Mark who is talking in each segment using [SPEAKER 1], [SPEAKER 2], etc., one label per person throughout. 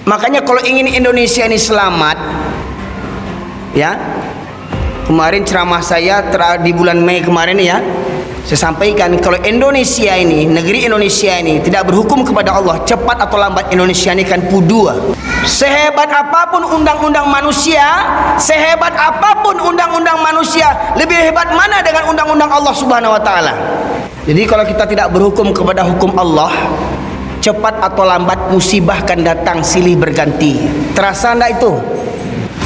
[SPEAKER 1] Makanya kalau ingin Indonesia ini selamat, ya, kemarin ceramah saya di bulan Mei kemarin ya, saya sampaikan kalau Indonesia ini, negeri Indonesia ini tidak berhukum kepada Allah, cepat atau lambat Indonesia ini akan pudua. Sehebat apapun undang-undang manusia, sehebat apapun undang-undang manusia, lebih hebat mana dengan undang-undang Allah Subhanahu wa taala. Jadi kalau kita tidak berhukum kepada hukum Allah, cepat atau lambat musibah akan datang silih berganti. Terasa enggak itu?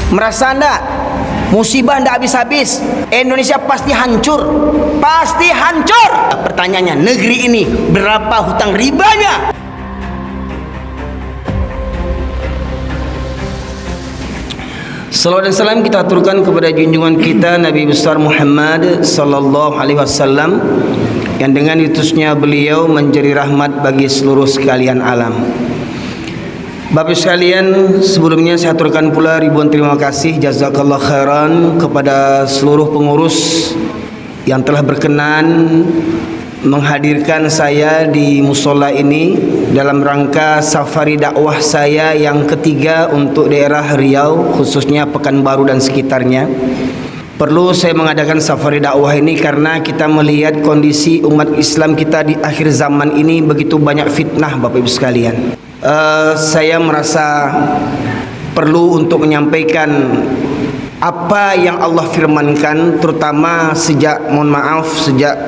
[SPEAKER 1] Merasa enggak? Musibah enggak habis-habis. Indonesia pasti hancur. Pasti hancur. Pertanyaannya, negeri ini berapa hutang ribanya? Salawat dan salam kita aturkan kepada junjungan kita Nabi besar Muhammad sallallahu alaihi wasallam, yang dengan diutusnya beliau menjadi rahmat bagi seluruh sekalian alam. Bapak sekalian, sebelumnya saya aturkan pula ribuan terima kasih jazakallah khairan kepada seluruh pengurus yang telah berkenan menghadirkan saya di musola ini dalam rangka safari dakwah saya yang ketiga untuk daerah Riau, khususnya Pekanbaru dan sekitarnya. Perlu saya mengadakan safari dakwah ini karena kita melihat kondisi umat Islam kita di akhir zaman ini begitu banyak fitnah, Bapak Ibu sekalian. Saya merasa perlu untuk menyampaikan apa yang Allah firmankan, terutama sejak sejak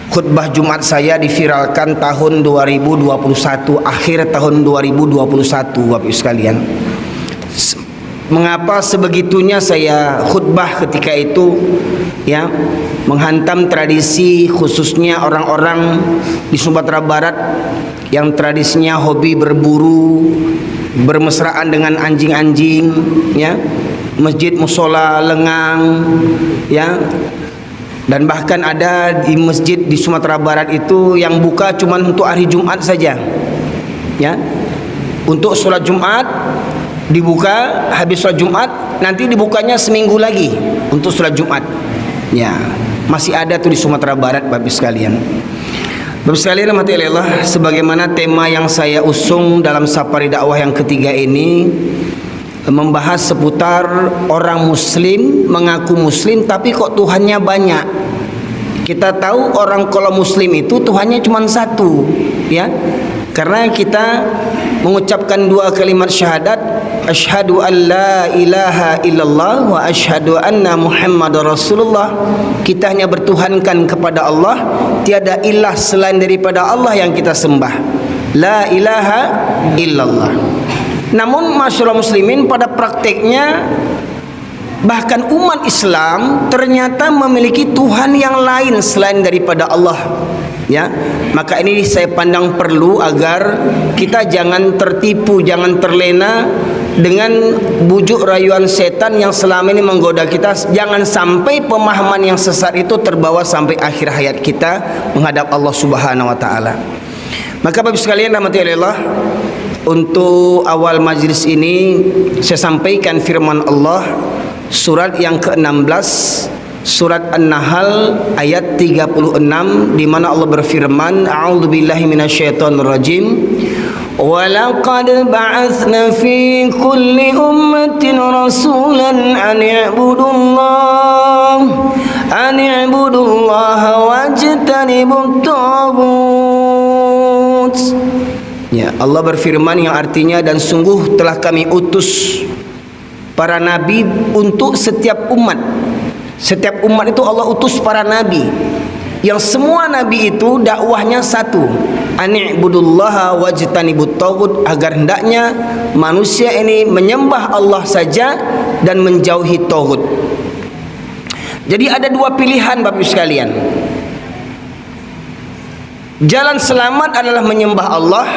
[SPEAKER 1] khutbah Jumat saya diviralkan tahun 2021, akhir tahun 2021, Bapak Ibu sekalian. Mengapa sebegitunya saya khutbah ketika itu, ya, menghantam tradisi khususnya orang-orang di Sumatera Barat yang tradisinya hobi berburu, bermesraan dengan anjing-anjing, ya, masjid musola lengang, ya, dan bahkan ada di masjid di Sumatera Barat itu yang buka cuma untuk hari Jumat saja, ya, untuk sholat Jumat dibuka, habis sholat Jumat nanti dibukanya seminggu lagi untuk sholat Jumat, ya, masih ada tuh di Sumatera Barat, Bapak sekalian. Bapak sekalian, rahmatullah, sebagaimana tema yang saya usung dalam safari dakwah yang ketiga ini membahas seputar orang muslim mengaku muslim tapi kok Tuhannya banyak. Kita tahu orang kalau muslim itu Tuhannya cuma satu, ya, karena kita mengucapkan dua kalimat syahadat, asyhadu an la ilaha illallah wa asyhadu anna muhammadar rasulullah. Kita hanya bertuhankan kepada Allah, tiada ilah selain daripada Allah yang kita sembah, la ilaha illallah. Namun masyarakat muslimin pada prakteknya, bahkan umat Islam ternyata memiliki Tuhan yang lain selain daripada Allah, ya. Maka ini saya pandang perlu agar kita jangan tertipu, jangan terlena dengan bujuk rayuan setan yang selama ini menggoda kita. Jangan sampai pemahaman yang sesat itu terbawa sampai akhir hayat kita menghadap Allah Subhanahu wa taala. Maka Bapak sekalian, rahmatullah, untuk awal majlis ini saya sampaikan firman Allah surat yang ke-16, surat An-Nahl ayat 36, di mana Allah berfirman, a'udzubillahi minasyaitonirrajim, wa laqad ba'atsna fi kulli ummatin rasulan an i'budullaha wajtanibut taghut. Ya, Allah berfirman yang artinya, dan sungguh telah kami utus para nabi untuk setiap umat. Setiap umat itu Allah utus para nabi, yang semua nabi itu dakwahnya satu, ani'budullaha wajtanibut taghut, agar hendaknya manusia ini menyembah Allah saja dan menjauhi taghut. Jadi ada dua pilihan, Bapak sekalian. Jalan selamat adalah menyembah Allah,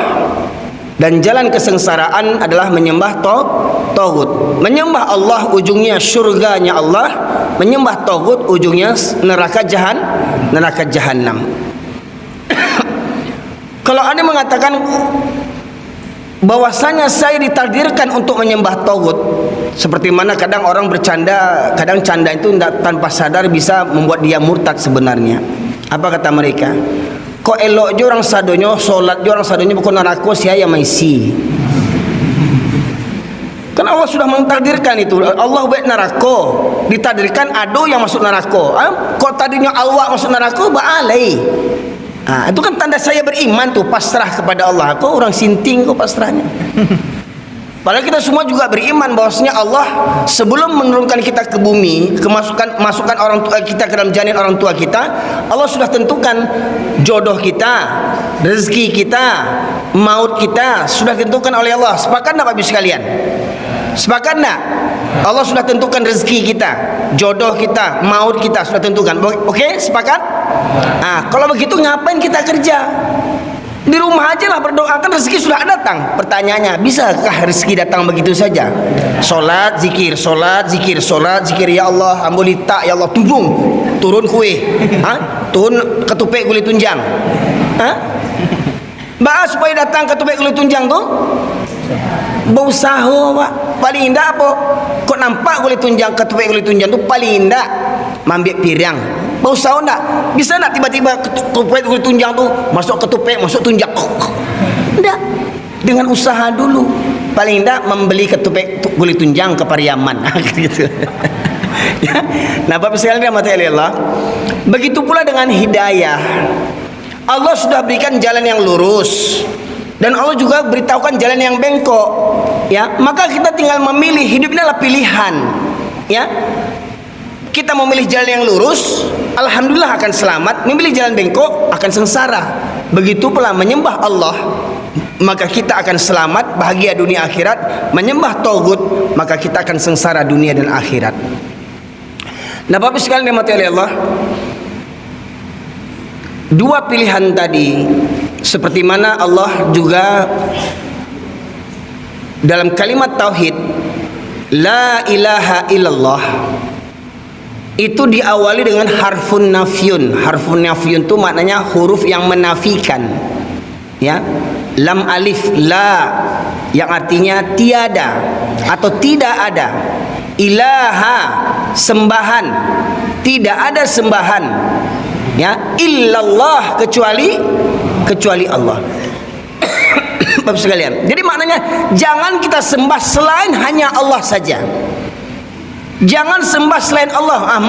[SPEAKER 1] dan jalan kesengsaraan adalah menyembah taghut. Menyembah Allah ujungnya surganya Allah, menyembah taghut ujungnya neraka jahanam. Kalau ada mengatakan bahwasanya saya ditakdirkan untuk menyembah taghut, seperti mana kadang orang bercanda, kadang canda itu tanpa sadar bisa membuat dia murtad sebenarnya. Apa kata mereka? Kok elok je orang sadonyo, solat je orang sadonyo bukan neraka sia yang maisi. Kan Allah sudah mentakdirkan itu. Allah buat neraka, ditakdirkan ado yang masuk neraka. Kok tadinya Allah masuk neraka, ba'alai. Itu kan tanda saya beriman tuh, pasrah kepada Allah. Kok orang sinting kok pasrahnya. Padahal kita semua juga beriman bahwasanya Allah sebelum menurunkan kita ke bumi, masukkan orang tua kita ke dalam janin orang tua kita, Allah sudah tentukan jodoh kita, rezeki kita, maut kita sudah tentukan oleh Allah. Sepakat enggak Bapak Ibu sekalian? Sepakat enggak? Allah sudah tentukan rezeki kita, jodoh kita, maut kita sudah tentukan. Oke, sepakat? Kalau begitu ngapain kita kerja? Di rumah aja lah berdoa, kan rezeki sudah datang. Pertanyaannya, bisakah rezeki datang begitu saja? Solat, zikir, solat, zikir, solat, zikir. Ya Allah, ambulita, ya Allah, tumpung, turun kue, turun ketupek kulit tunjang. Bahas supaya datang ketupek kulit tunjang tuh berusaha Pak. Paling indah apa? Kok nampak kulit tunjang, ketupek kulit tunjang tuh paling indah mambek pirang. Berusaha enggak? Bisa enggak tiba-tiba ketupek kulit tunjang tuh masuk ketupek, masuk tunjang? Enggak. Dengan usaha dulu. Paling enggak membeli ketupek kulit tunjang ke Pariaman gitu. Ya. Nah, Bapak sekalian rahmati Allah. Begitu pula dengan hidayah. Allah sudah berikan jalan yang lurus dan Allah juga beritahukan jalan yang bengkok. Ya, maka kita tinggal memilih. Hidup ini adalah pilihan. Ya. Kita memilih jalan yang lurus, alhamdulillah akan selamat. Memilih jalan bengkok akan sengsara. Begitu pula menyembah Allah, maka kita akan selamat, bahagia dunia akhirat. Menyembah tauhid, maka kita akan sengsara dunia dan akhirat. Nah, Bapak sekalian dirahmati oleh Allah, dua pilihan tadi seperti mana Allah juga dalam kalimat tauhid la ilaha illallah itu diawali dengan harfun nafyun. Harfun nafyun itu maknanya huruf yang menafikan. Ya, lam alif la yang artinya tiada atau tidak ada. Ilaha sembahan, tidak ada sembahan. Ya, illallah kecuali Allah. Bapak sekalian, jadi maknanya jangan kita sembah selain hanya Allah saja. Jangan sembah selain Allah.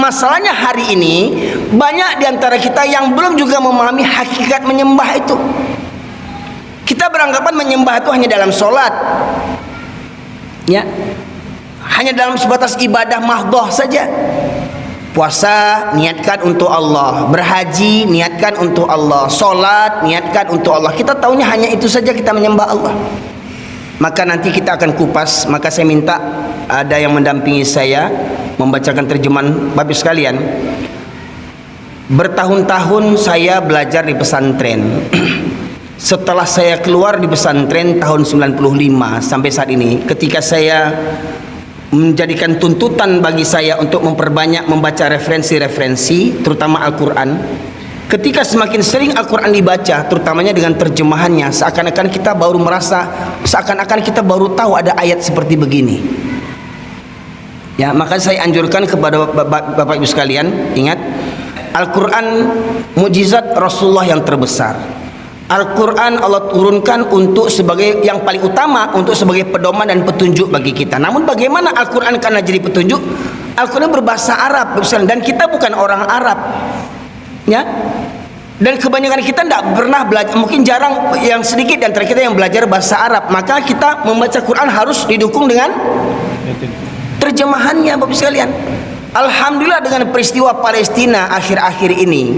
[SPEAKER 1] Masalahnya hari ini banyak diantara kita yang belum juga memahami hakikat menyembah itu. Kita beranggapan menyembah itu hanya dalam sholat, ya, hanya dalam sebatas ibadah mahdhah saja. Puasa niatkan untuk Allah, berhaji niatkan untuk Allah, sholat niatkan untuk Allah. Kita tahunya hanya itu saja kita menyembah Allah. Maka nanti kita akan kupas. Maka saya minta ada yang mendampingi saya membacakan terjemahan. Bapak sekalian, bertahun-tahun saya belajar di pesantren. Setelah saya keluar di pesantren tahun 95 sampai saat ini, ketika saya menjadikan tuntutan bagi saya untuk memperbanyak membaca referensi-referensi terutama Al-Quran. Ketika semakin sering Al-Quran dibaca, terutamanya dengan terjemahannya, seakan-akan kita baru merasa, seakan-akan kita baru tahu ada ayat seperti begini. Ya, maka saya anjurkan kepada Bapak Ibu sekalian, ingat, Al-Quran mukjizat Rasulullah yang terbesar. Al-Quran Allah turunkan untuk sebagai yang paling utama, untuk sebagai pedoman dan petunjuk bagi kita. Namun bagaimana Al-Quran karena jadi petunjuk? Al-Quran berbahasa Arab, dan kita bukan orang Arab. Ya, dan kebanyakan kita tidak pernah belajar, mungkin jarang, yang sedikit di antara kita yang belajar bahasa Arab. Maka kita membaca Quran harus didukung dengan terjemahannya, Bapak sekalian. Alhamdulillah dengan peristiwa Palestina akhir-akhir ini,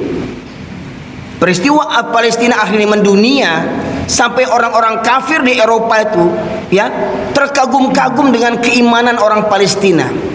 [SPEAKER 1] peristiwa Palestina akhir ini mendunia, sampai orang-orang kafir di Eropa itu, ya, terkagum-kagum dengan keimanan orang Palestina.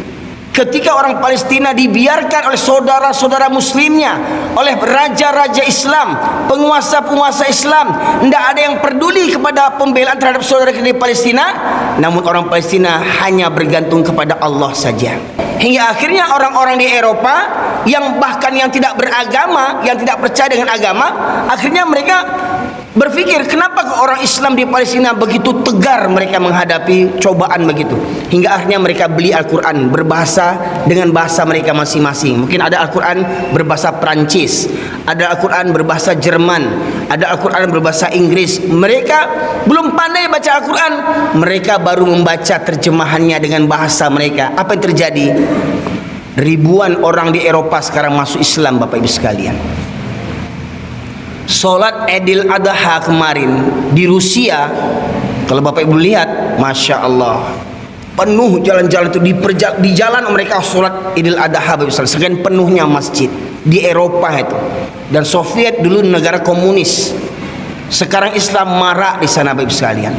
[SPEAKER 1] Ketika orang Palestina dibiarkan oleh saudara-saudara muslimnya, oleh raja-raja Islam, penguasa-penguasa Islam, tidak ada yang peduli kepada pembelaan terhadap saudara kita di Palestina. Namun orang Palestina hanya bergantung kepada Allah saja. Hingga akhirnya orang-orang di Eropa yang bahkan yang tidak beragama, yang tidak percaya dengan agama, akhirnya mereka berpikir kenapa orang Islam di Palestina begitu tegar mereka menghadapi cobaan begitu, hingga akhirnya mereka beli Al-Quran berbahasa dengan bahasa mereka masing-masing. Mungkin ada Al-Quran berbahasa Perancis, ada Al-Quran berbahasa Jerman, ada Al-Quran berbahasa Inggris. Mereka belum pandai baca Al-Quran, mereka baru membaca terjemahannya dengan bahasa mereka. Apa yang terjadi? Ribuan orang di Eropa sekarang masuk Islam, Bapak Ibu sekalian. Sholat Idul Adha kemarin di Rusia, kalau Bapak Ibu lihat, Masya Allah, penuh jalan-jalan itu di jalan mereka sholat Idul Adha, Bapak Ibu, sekian penuhnya masjid di Eropa itu. Dan Soviet dulu negara komunis, sekarang Islam marak di sana, Bapak Ibu sekalian.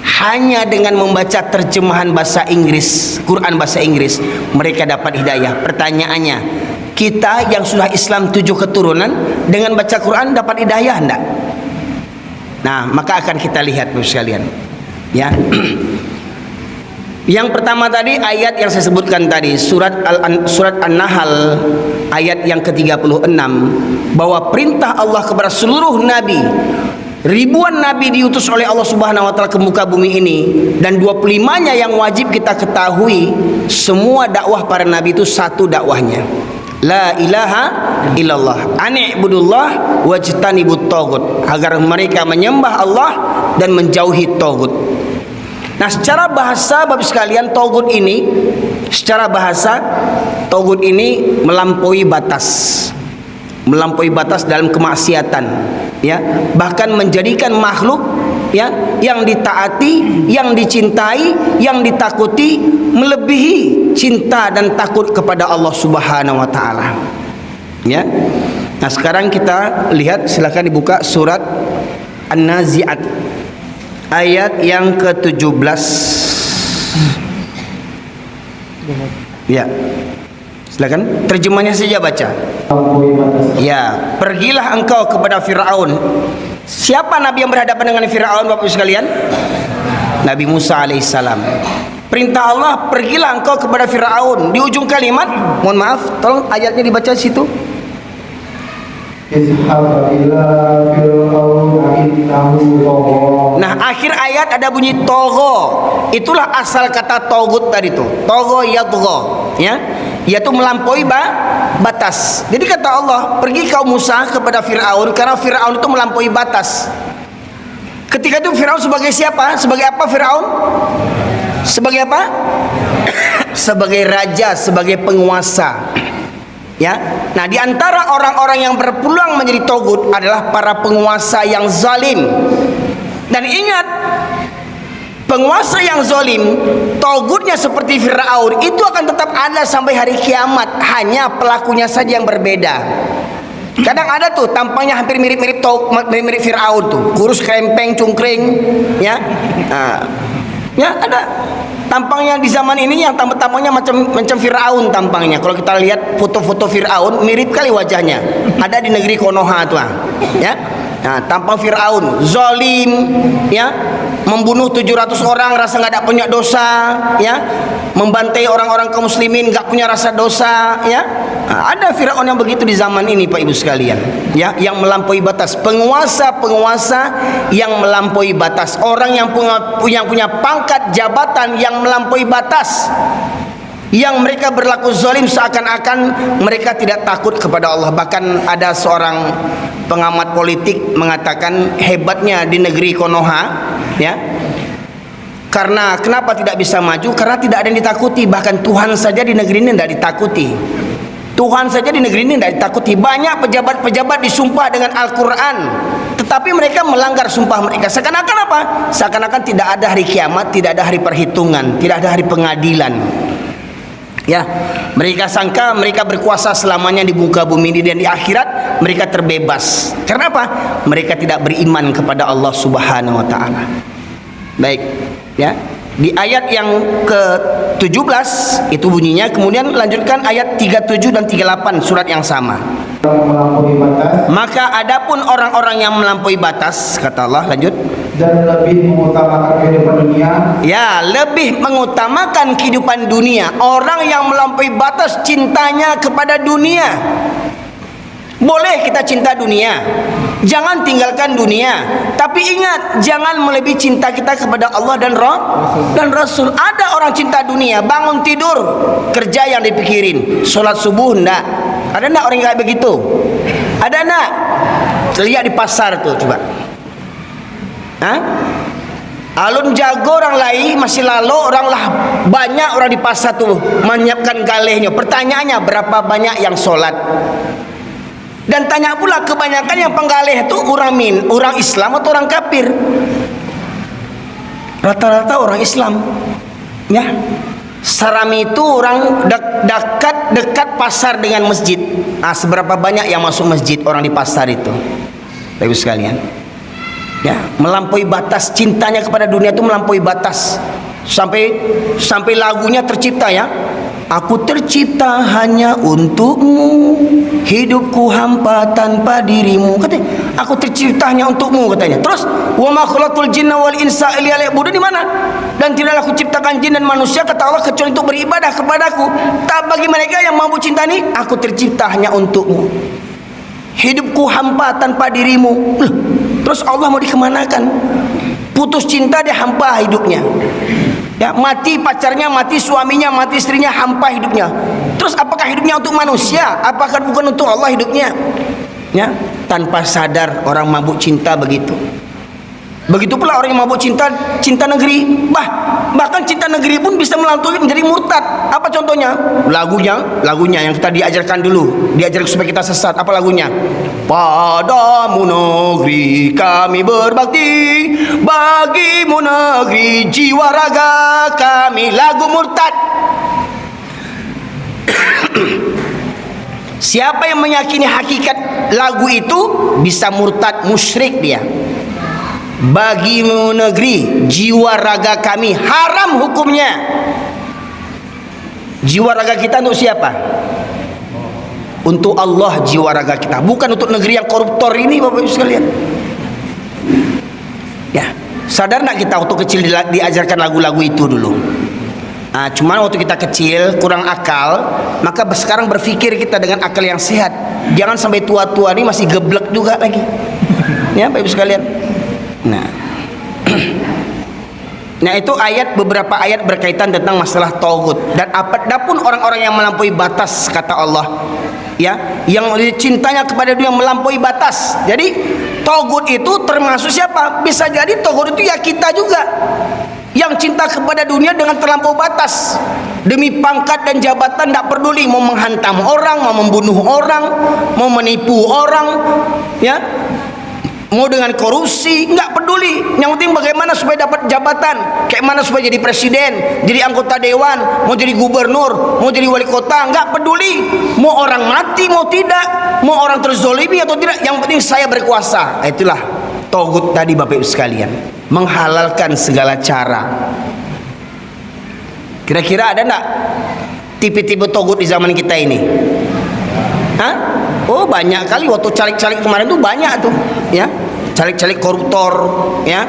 [SPEAKER 1] Hanya dengan membaca terjemahan bahasa Inggris, Quran bahasa Inggris, mereka dapat hidayah. Pertanyaannya, kita yang sudah Islam 7 keturunan dengan baca Quran dapat hidayah enggak? Nah, maka akan kita lihat Bapak sekalian. Ya. Yang pertama tadi ayat yang saya sebutkan tadi, surat An-Nahl ayat yang ke-36, bahwa perintah Allah kepada seluruh nabi. Ribuan nabi diutus oleh Allah Subhanahu wa taala ke muka bumi ini, dan 25-nya yang wajib kita ketahui, semua dakwah para nabi itu satu dakwahnya. La ilaha illallah, ani'budullah wajtanibut tagut, agar mereka menyembah Allah dan menjauhi tagut. Nah, secara bahasa Bapak sekalian, tagut ini secara bahasa tagut ini melampaui batas dalam kemaksiatan, ya, bahkan menjadikan makhluk, ya, yang ditaati, yang dicintai, yang ditakuti melebihi cinta dan takut kepada Allah Subhanahu wa taala. Ya. Nah, sekarang kita lihat, silakan dibuka surat An-Nazi'at ayat yang ke-17. Ya. Silakan terjemahnya saja baca. Ya, pergilah engkau kepada Firaun. Siapa nabi yang berhadapan dengan Firaun, Bapak sekalian? Nabi Musa alaihissalam. Perintah Allah, pergilah engkau kepada Firaun. Di ujung kalimat, mohon maaf, tolong ayatnya dibaca situ. Nah, akhir ayat ada bunyi togo. Itulah asal kata togut tadi tuh. Togo yatgo, ya, yaitu melampaui batas. Jadi kata Allah, pergi kau Musa kepada Firaun, karena Firaun itu melampaui batas. Ketika itu Firaun sebagai siapa? Sebagai apa Firaun? Sebagai apa? Sebagai raja, sebagai penguasa. Ya. Nah, di antara orang-orang yang berpeluang menjadi togut adalah para penguasa yang zalim. Dan ingat, penguasa yang zalim, togutnya seperti Firaun, itu akan tetap ada sampai hari kiamat, hanya pelakunya saja yang berbeda. Kadang ada tuh tampangnya hampir mirip-mirip Firaun tuh, kurus krempeng cungkring, ya. Nah, ya ada tampangnya di zaman ini yang tampangnya macam Firaun tampangnya. Kalau kita lihat foto-foto Firaun, mirip kali wajahnya. Ada di negeri Konoha tuh, ya. Nah, tampang Firaun, zalim, ya, membunuh 700 orang rasa nggak ada punya dosa, ya, membantai orang-orang kaum muslimin nggak punya rasa dosa, ya. Nah, ada Firaun yang begitu di zaman ini, Pak Ibu sekalian, ya, yang melampaui batas. Penguasa yang melampaui batas, orang yang punya pangkat jabatan yang melampaui batas, yang mereka berlaku zalim seakan-akan mereka tidak takut kepada Allah. Bahkan ada seorang pengamat politik mengatakan hebatnya di negeri Konoha, ya, karena kenapa tidak bisa maju? Karena tidak ada yang ditakuti. Bahkan Tuhan saja di negeri ini tidak ditakuti. Tuhan saja di negeri ini tidak ditakuti. Banyak pejabat-pejabat disumpah dengan Al-Quran, tetapi mereka melanggar sumpah mereka. Seakan-akan apa? Seakan-akan tidak ada hari kiamat, tidak ada hari perhitungan, tidak ada hari pengadilan. Ya, mereka sangka mereka berkuasa selamanya di muka bumi ini, dan di akhirat mereka terbebas. Karena apa? Mereka tidak beriman kepada Allah Subhanahu wa taala. Baik, ya. Di ayat yang ke-17 itu bunyinya, kemudian lanjutkan ayat 37 dan 38 surat yang sama. Maka adapun orang-orang yang melampaui batas, kata Allah, lanjut,
[SPEAKER 2] dan lebih mengutamakan kehidupan dunia.
[SPEAKER 1] Ya, lebih mengutamakan kehidupan dunia. Orang yang melampaui batas cintanya kepada dunia. Boleh kita cinta dunia, Jangan tinggalkan dunia, tapi ingat jangan melebihi cinta kita kepada Allah dan Rasul. Ada orang cinta dunia, bangun tidur kerja yang dipikirin, sholat subuh enggak. Ada enggak orang kayak begitu? Ada enggak? Lihat di pasar tuh coba. Hah? Alun jago orang lain masih lalu orang lah, banyak orang di pasar tuh menyiapkan galehnya. Pertanyaannya berapa banyak yang sholat? Dan tanya pula kebanyakan yang penggaleh itu orang Islam atau orang kafir? Rata-rata orang Islam. Ya. Sarami itu orang dekat pasar dengan masjid. Seberapa banyak yang masuk masjid orang di pasar itu? Bapak sekalian. Ya, melampaui batas cintanya kepada dunia itu melampaui batas. Sampai lagunya tercipta ya. Aku tercipta hanya untukmu, hidupku hampa tanpa dirimu. Katanya, aku tercipta hanya untukmu katanya. Terus, wa ma khalaqtul jinna wal insa illa liya'budun di mana? Dan tidaklah aku ciptakan jin dan manusia kata Allah kecuali untuk beribadah kepadaku. Tak bagi mereka yang mampu cinta ini, aku tercipta hanya untukmu. Hidupku hampa tanpa dirimu. Terus Allah mau dikemanakan? Putus cinta dia hampa hidupnya. Ya, mati pacarnya, mati suaminya, mati istrinya, hampa hidupnya. Terus apakah hidupnya untuk manusia? Apakah bukan untuk Allah hidupnya? Ya, tanpa sadar orang mabuk cinta begitu. Begitu pula orang yang mabuk cinta negeri. Bahkan cinta negeri pun bisa melampaui menjadi murtad. Apa contohnya? Lagunya yang kita diajarkan dulu, diajarkan supaya kita sesat. Apa lagunya? Padamu negeri kami berbakti, bagimu negeri jiwa raga kami. Lagu murtad. Siapa yang meyakini hakikat lagu itu bisa murtad, musyrik dia. Bagimu negeri jiwa raga kami, haram hukumnya. Jiwa raga kita untuk siapa? Untuk Allah jiwa raga kita, bukan untuk negeri yang koruptor ini Bapak Ibu sekalian. Ya, sadar nak kita waktu kecil diajarkan lagu-lagu itu dulu. Cuman waktu kita kecil kurang akal, maka sekarang berpikir kita dengan akal yang sehat. Jangan sampai tua-tua ini masih geblek juga lagi. Ya Bapak Ibu sekalian. Nah itu beberapa ayat berkaitan tentang masalah tauhid. Dan apapun orang-orang yang melampaui batas kata Allah, ya, yang cintanya kepada dia melampaui batas. Jadi tauhid itu termasuk siapa? Bisa jadi tauhid itu ya kita juga, yang cinta kepada dunia dengan terlampau batas. Demi pangkat dan jabatan tidak peduli, mau menghantam orang, mau membunuh orang, mau menipu orang, ya, mau dengan korupsi, nggak peduli. Yang penting bagaimana supaya dapat jabatan, kayak mana supaya jadi presiden, jadi anggota dewan, mau jadi gubernur, mau jadi wali kota, nggak peduli. Mau orang mati, mau tidak, mau orang terzolimi atau tidak, yang penting saya berkuasa. Itulah tauhid tadi Bapak Ibu sekalian, menghalalkan segala cara. Kira-kira ada nggak tipe-tipe tauhid di zaman kita ini? Oh banyak kali, waktu caleg-caleg kemarin tuh banyak tuh, ya, caleg-caleg koruptor, ya,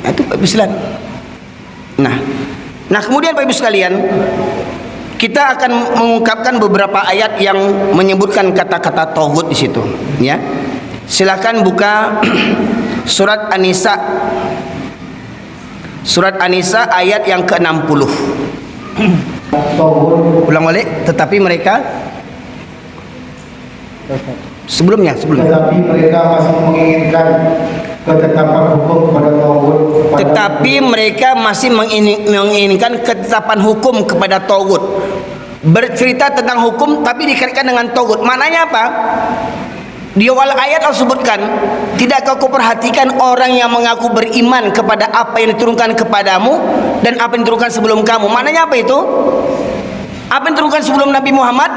[SPEAKER 1] itu Pak Ibu sekalian. Nah kemudian Pak Ibu sekalian, kita akan mengungkapkan beberapa ayat yang menyebutkan kata-kata tauhid di situ, ya. Silakan buka surat An-Nisa, ayat yang ke-60. Ulang balik, tetapi mereka sebelumnya.
[SPEAKER 2] Tetapi mereka masih menginginkan ketetapan hukum kepada tauhid.
[SPEAKER 1] Tetapi mereka masih menginginkan ketetapan hukum kepada tauhid. Bercerita tentang hukum tapi dikaitkan dengan tauhid. Maknanya apa? Di awal ayat Allah sebutkan, tidakkah kau perhatikan orang yang mengaku beriman kepada apa yang diturunkan kepadamu dan apa yang diturunkan sebelum kamu? Maknanya apa itu? Apa yang diturunkan sebelum Nabi Muhammad?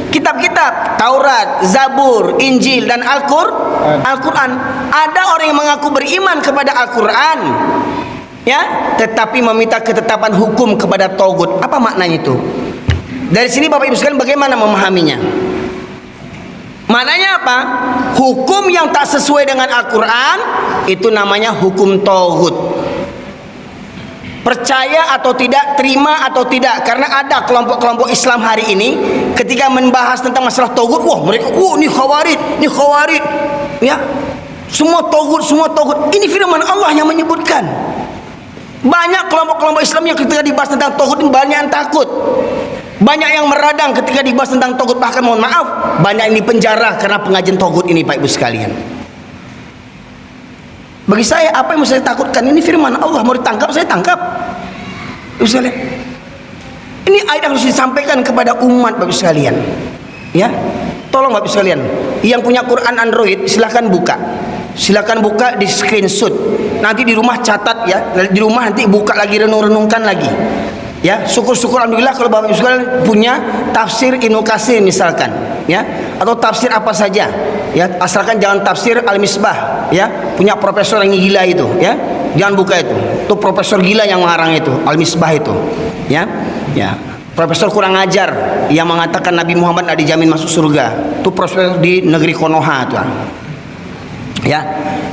[SPEAKER 1] Kitab-kitab Taurat, Zabur, Injil dan Al-Quran. Ada orang yang mengaku beriman kepada Al-Quran, ya, tetapi meminta ketetapan hukum kepada tauhid. Apa maknanya itu? Dari sini Bapak Ibu sekalian bagaimana memahaminya? Maknanya apa? Hukum yang tak sesuai dengan Al-Quran itu namanya hukum tauhid. percaya atau tidak, terima atau tidak. Karena ada kelompok-kelompok Islam hari ini ketika membahas tentang masalah tauhid, wah mereka, ini khawarij, ya, semua tauhid. Ini firman Allah yang menyebutkan. Banyak kelompok-kelompok Islam yang ketika dibahas tentang tauhid banyak yang takut, banyak yang meradang ketika dibahas tentang tauhid. Bahkan mohon maaf, banyak yang dipenjara karena pengajian tauhid ini, Pak Ibu sekalian. Bagi saya, apa yang saya takutkan? Ini firman Allah, mau ditangkap saya tangkap. Ibu sekalian, ini ayat harus disampaikan kepada umat, Bapak sekalian. Ya, tolong Bapak sekalian, yang punya Quran Android silahkan buka, di screenshot. Nanti di rumah catat ya, di rumah nanti buka lagi, renungkan lagi. Ya, syukur-syukur alhamdulillah kalau Bapak Ibu sekalian punya tafsir Ibnu Katsir misalkan, ya, atau tafsir apa saja, ya, asalkan jangan tafsir Al-Misbah, ya, punya profesor yang gila itu, ya, jangan buka itu profesor gila yang mengarang itu Al-Misbah itu, ya, profesor kurang ajar yang mengatakan Nabi Muhammad tidak dijamin masuk surga, itu profesor di negeri Konoha itu, ya.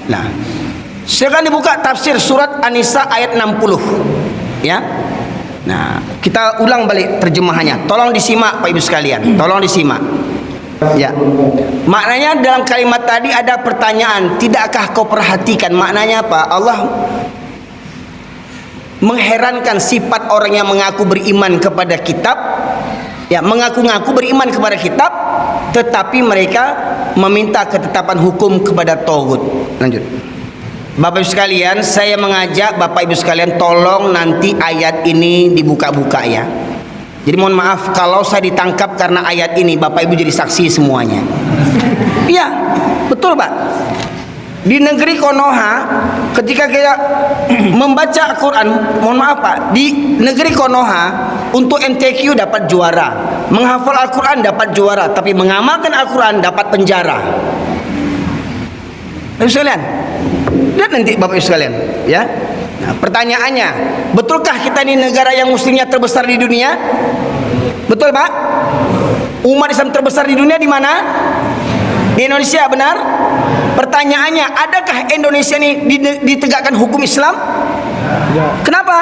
[SPEAKER 1] Nah, silakan dibuka tafsir surat An-Nisa ayat 60, ya. Nah, kita ulang balik terjemahannya. Tolong disimak Pak Ibu sekalian. Tolong disimak. Ya. Maknanya dalam kalimat tadi ada pertanyaan, tidakkah kau perhatikan? Maknanya apa? Allah mengherankan sifat orang yang mengaku beriman kepada kitab. Ya, mengaku-ngaku beriman kepada kitab, tetapi mereka meminta ketetapan hukum kepada tauhid. Lanjut. Bapak Ibu sekalian, saya mengajak Bapak Ibu sekalian tolong nanti ayat ini dibuka-buka ya. Jadi mohon maaf kalau saya ditangkap karena ayat ini, Bapak Ibu jadi saksi semuanya. Iya, betul Pak. Di negeri Konoha ketika kita membaca Al-Quran, mohon maaf Pak, di negeri Konoha untuk MTQ dapat juara, menghafal Al-Quran dapat juara, tapi mengamalkan Al-Quran dapat penjara. Bapak Ibu sekalian, lihat nanti Bapak Ibu sekalian, ya. Nah, pertanyaannya, betulkah kita ini negara yang muslimnya terbesar di dunia? Betul Pak? Umat Islam terbesar di dunia di mana? Di Indonesia, benar? Pertanyaannya, adakah Indonesia ini ditegakkan hukum Islam? Kenapa?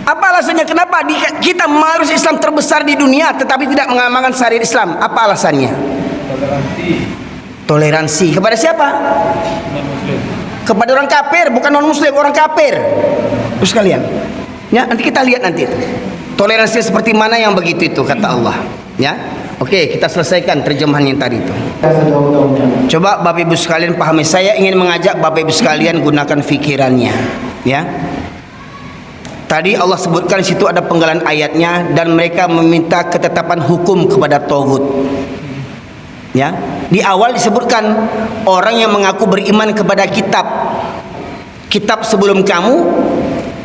[SPEAKER 1] Apa alasannya? Kenapa kita mayoritas Islam terbesar di dunia tetapi tidak mengamalkan syariat Islam? Apa alasannya? Toleransi kepada siapa? Kepada orang kafir, bukan non muslim, orang kafir. Terus sekalian, ya, nanti kita lihat nanti itu. Toleransi seperti mana yang begitu itu kata Allah, ya. Oke, kita selesaikan terjemahan yang tadi itu. Coba Bapak Ibu sekalian pahami. Saya ingin mengajak Bapak Ibu sekalian gunakan fikirannya, ya. Tadi Allah sebutkan situ ada penggalan ayatnya, dan mereka meminta ketetapan hukum kepada tauhid. Ya, di awal disebutkan orang yang mengaku beriman kepada kitab sebelum kamu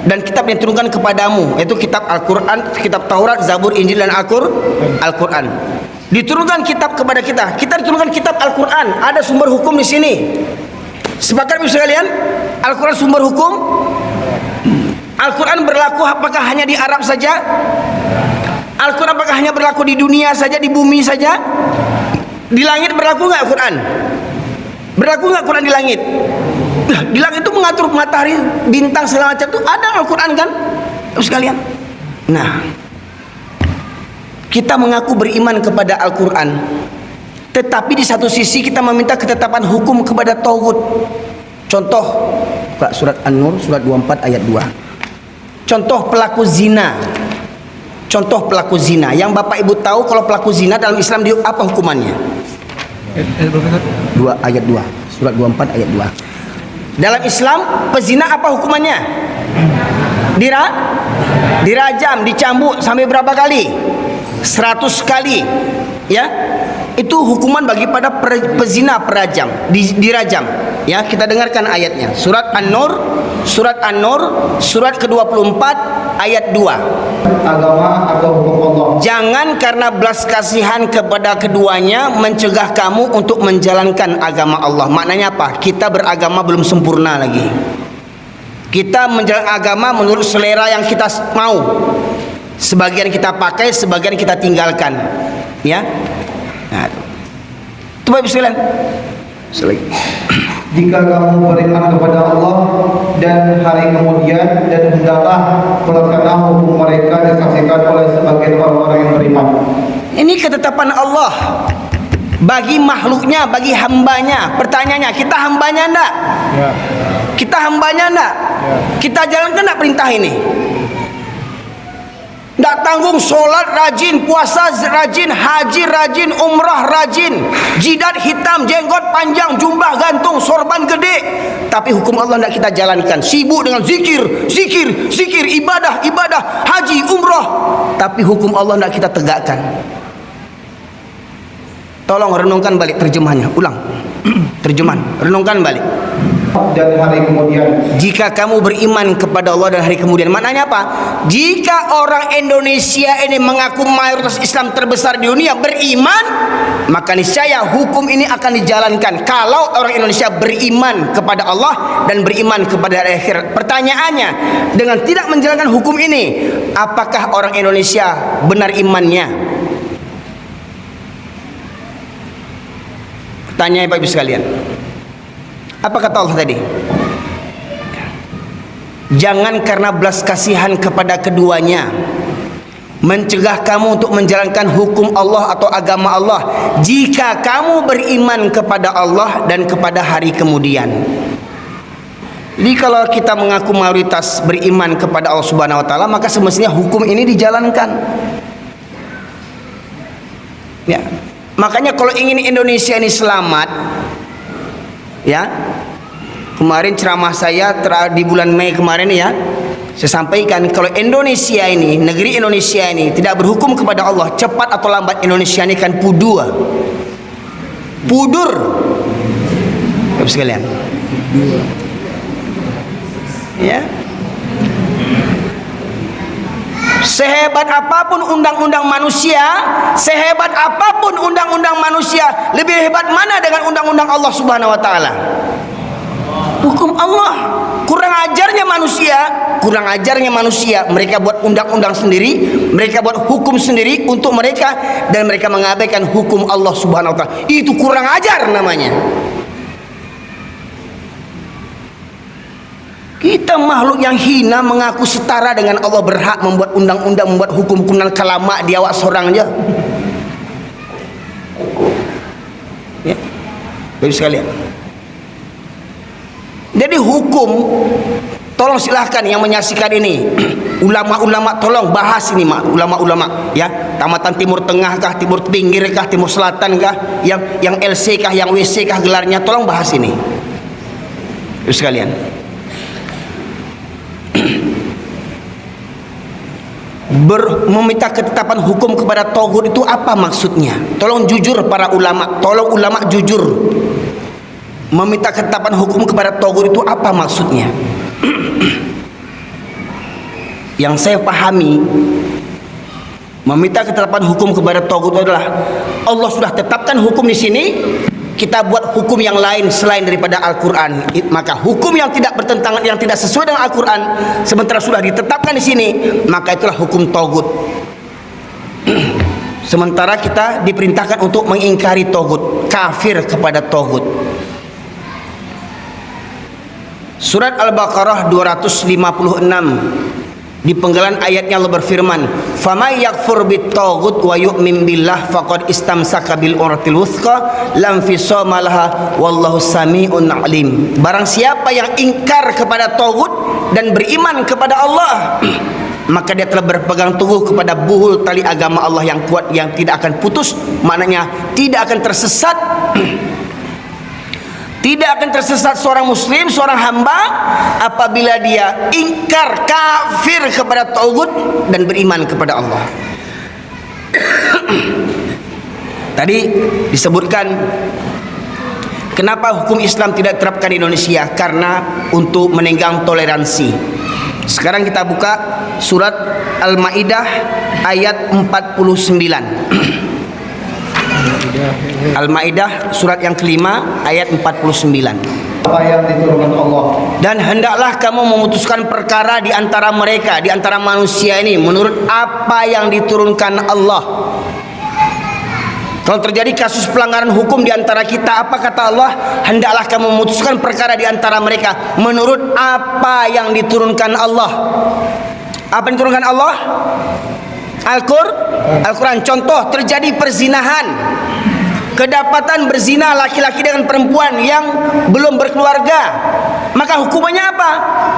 [SPEAKER 1] dan kitab yang diturunkan kepadamu, yaitu kitab Al-Quran, kitab Taurat, Zabur, Injil dan Al-Quran. Diturunkan kitab kepada kita diturunkan kitab Al-Quran, ada sumber hukum di sini. Sepakat Ibu sekalian? Al-Quran sumber hukum. Al-Quran berlaku apakah hanya di Arab saja? Al-Quran apakah hanya berlaku di dunia saja, di bumi saja? Di langit berlaku nggak Al-Quran? Berlaku nggak Quran di langit? Di langit itu mengatur matahari, bintang segala macam itu ada Al-Quran kan? Terus sekalian. Nah, kita mengaku beriman kepada Al-Quran, tetapi di satu sisi kita meminta ketetapan hukum kepada tauhid. Contoh, buka surat An-Nur surat 24 ayat 2. Contoh pelaku zina. Contoh pelaku zina. Yang Bapak Ibu tahu kalau pelaku zina dalam Islam dia apa hukumannya? 2 ayat 2. Surat 24 ayat 2. Dalam Islam pezina apa hukumannya? Dirajam, dicambuk sampai berapa kali? 100 kali. Ya. Itu hukuman bagi pada pezina perajam, dirajam. Ya, kita dengarkan ayatnya. Surat An-Nur surat ke-24 ayat 2.
[SPEAKER 2] Agama atau hukum Allah.
[SPEAKER 1] Jangan karena belas kasihan kepada keduanya mencegah kamu untuk menjalankan agama Allah. Maknanya apa? Kita beragama belum sempurna lagi. Kita menjalankan agama menurut selera yang kita mau. Sebagian kita pakai, sebagian kita tinggalkan. Ya. Nah, itu Bapak Ibu sekalian.
[SPEAKER 2] Jika kamu beriman kepada Allah dan hari kemudian, dan hendaklah pelaksanaan hukum mereka disaksikan oleh sebagian orang-orang yang beriman.
[SPEAKER 1] Ini ketetapan Allah bagi makhluknya, bagi hambanya. Pertanyaannya, kita hambanya enggak?
[SPEAKER 2] Ya.
[SPEAKER 1] Kita hambanya enggak?
[SPEAKER 2] Ya.
[SPEAKER 1] Kita jalankan enggak perintah ini? Enggak tanggung, solat rajin, puasa rajin, haji rajin, umrah rajin, jidat hitam, jenggot panjang, jubah gantung, sorban gede, tapi hukum Allah enggak kita jalankan. Sibuk dengan zikir, ibadah, haji, umrah, tapi hukum Allah enggak kita tegakkan. Tolong renungkan balik terjemahannya, ulang. Terjemahan, renungkan balik.
[SPEAKER 2] Dan hari kemudian,
[SPEAKER 1] jika kamu beriman kepada Allah dan hari kemudian, maknanya apa? Jika orang Indonesia ini mengaku mayoritas Islam terbesar di dunia beriman, maka niscaya hukum ini akan dijalankan. Kalau orang Indonesia beriman kepada Allah dan beriman kepada hari akhirat. Pertanyaannya, dengan tidak menjalankan hukum ini, apakah orang Indonesia benar imannya? Pertanyaannya Bapak Ibu sekalian, apa kata Allah tadi? Jangan karena belas kasihan kepada keduanya mencegah kamu untuk menjalankan hukum Allah atau agama Allah jika kamu beriman kepada Allah dan kepada hari kemudian. Jadi kalau kita mengaku mayoritas beriman kepada Allah Subhanahu wa taala, maka semestinya hukum ini dijalankan. Ya. Makanya kalau ingin Indonesia ini selamat, ya, kemarin ceramah saya di bulan Mei kemarin ya, saya sampaikan kalau Indonesia ini, negeri Indonesia ini tidak berhukum kepada Allah, cepat atau lambat Indonesia ini akan pudur. Bapak sekalian. Ya. Sehebat apapun undang-undang manusia, lebih hebat mana dengan undang-undang Allah Subhanahu wa taala? Hukum Allah. Kurang ajarnya manusia, mereka buat undang-undang sendiri, mereka buat hukum sendiri untuk mereka, dan mereka mengabaikan hukum Allah Subhanahu wa taala. Itu kurang ajar namanya. Kita makhluk yang hina mengaku setara dengan Allah, berhak membuat undang-undang, membuat hukum-hukum dan kalama di awak seorang aja. Ya, Bapak sekalian. Jadi hukum, tolong silahkan yang menyaksikan ini, ulama-ulama tolong bahas ini, ulama-ulama ya, tamatan Timur Tengah kah, Timur Pinggir kah, Timur Selatan kah, yang LC kah, yang WC kah gelarnya, tolong bahas ini, Bapak sekalian. Meminta ketetapan hukum kepada taghut itu apa maksudnya? Tolong jujur para ulama, tolong ulama jujur. Meminta ketetapan hukum kepada taghut itu apa maksudnya? Yang saya pahami, meminta ketetapan hukum kepada taghut adalah Allah sudah tetapkan hukum di sini, kita buat hukum yang lain selain daripada Al-Quran, maka hukum yang tidak bertentangan, yang tidak sesuai dengan Al-Quran, sementara sudah ditetapkan di sini, maka itulah hukum taghut. Sementara kita diperintahkan untuk mengingkari taghut, kafir kepada taghut. Surat Al-Baqarah 256 di penggalan ayatnya Allah berfirman, "Faman yakfur bit-taghut wa yu'min billah faqad istamsaka bil urwatil wuthqa lam fisama laha wallahu sami'un alim." Barang siapa yang ingkar kepada taghut dan beriman kepada Allah, maka dia telah berpegang teguh kepada buhul tali agama Allah yang kuat, yang tidak akan putus, maknanya tidak akan tersesat. Tidak akan tersesat seorang muslim, seorang hamba apabila dia ingkar, kafir kepada taghut dan beriman kepada Allah. Tadi disebutkan kenapa hukum Islam tidak diterapkan di Indonesia, karena untuk menenggang toleransi. Sekarang kita buka surat Al-Maidah ayat 49. Al-Maidah surat yang kelima ayat 49.
[SPEAKER 2] apa yang diturunkan Allah,
[SPEAKER 1] Dan hendaklah kamu memutuskan perkara di antara mereka, di antara manusia ini, menurut apa yang diturunkan Allah. Kalau terjadi kasus pelanggaran hukum di antara kita, apa kata Allah? Hendaklah kamu memutuskan perkara di antara mereka menurut apa yang diturunkan Allah. Apa yang diturunkan Allah? Al-Quran. Contoh, terjadi perzinahan, kedapatan berzina laki-laki dengan perempuan yang belum berkeluarga, maka hukumannya apa?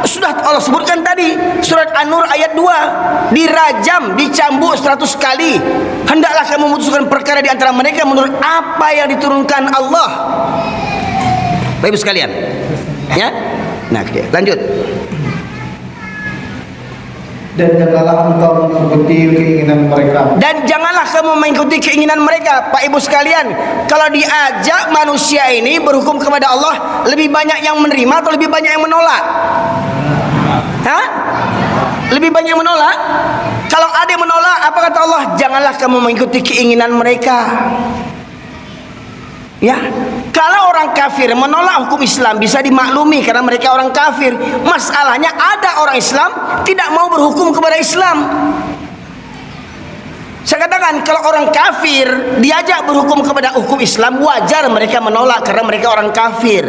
[SPEAKER 1] Sudah Allah sebutkan tadi, surat An-Nur ayat 2, dirajam, dicambuk 100 kali. Hendaklah kamu memutuskan perkara di antara mereka menurut apa yang diturunkan Allah. Bapak Ibu sekalian, ya. Nah, oke, lanjut.
[SPEAKER 2] Dan janganlah engkau mengikuti keinginan mereka.
[SPEAKER 1] Dan janganlah kamu mengikuti keinginan mereka. Pak Ibu sekalian, kalau diajak manusia ini berhukum kepada Allah, lebih banyak yang menerima atau lebih banyak yang menolak? Hah? Lebih banyak yang menolak? Kalau ada yang menolak, apa kata Allah? Janganlah kamu mengikuti keinginan mereka. Ya, kalau orang kafir menolak hukum Islam bisa dimaklumi karena mereka orang kafir. Masalahnya ada orang Islam tidak mau berhukum kepada Islam. Saya katakan, kalau orang kafir diajak berhukum kepada hukum Islam, wajar mereka menolak karena mereka orang kafir.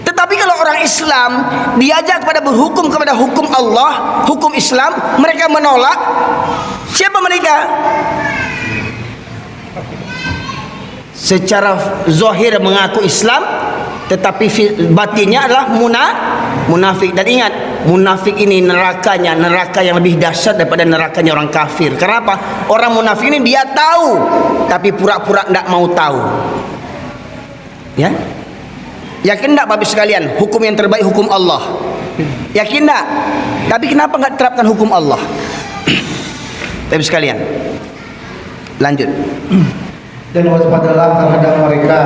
[SPEAKER 1] Tetapi kalau orang Islam diajak kepada berhukum kepada hukum Allah, hukum Islam, mereka menolak. Siapa mereka? Secara zahir mengaku Islam, tetapi batinnya adalah munafik. Dan ingat, munafik ini neraka yang lebih dahsyat daripada nerakanya orang kafir. Kenapa? Orang munafik ini dia tahu, tapi pura-pura tidak mau tahu. Ya, yakin tidak Bapak sekalian? Hukum yang terbaik hukum Allah. Yakin tidak? Tapi kenapa nggak terapkan hukum Allah? Bapak sekalian, lanjut.
[SPEAKER 2] Dan waspadalah terhadap mereka.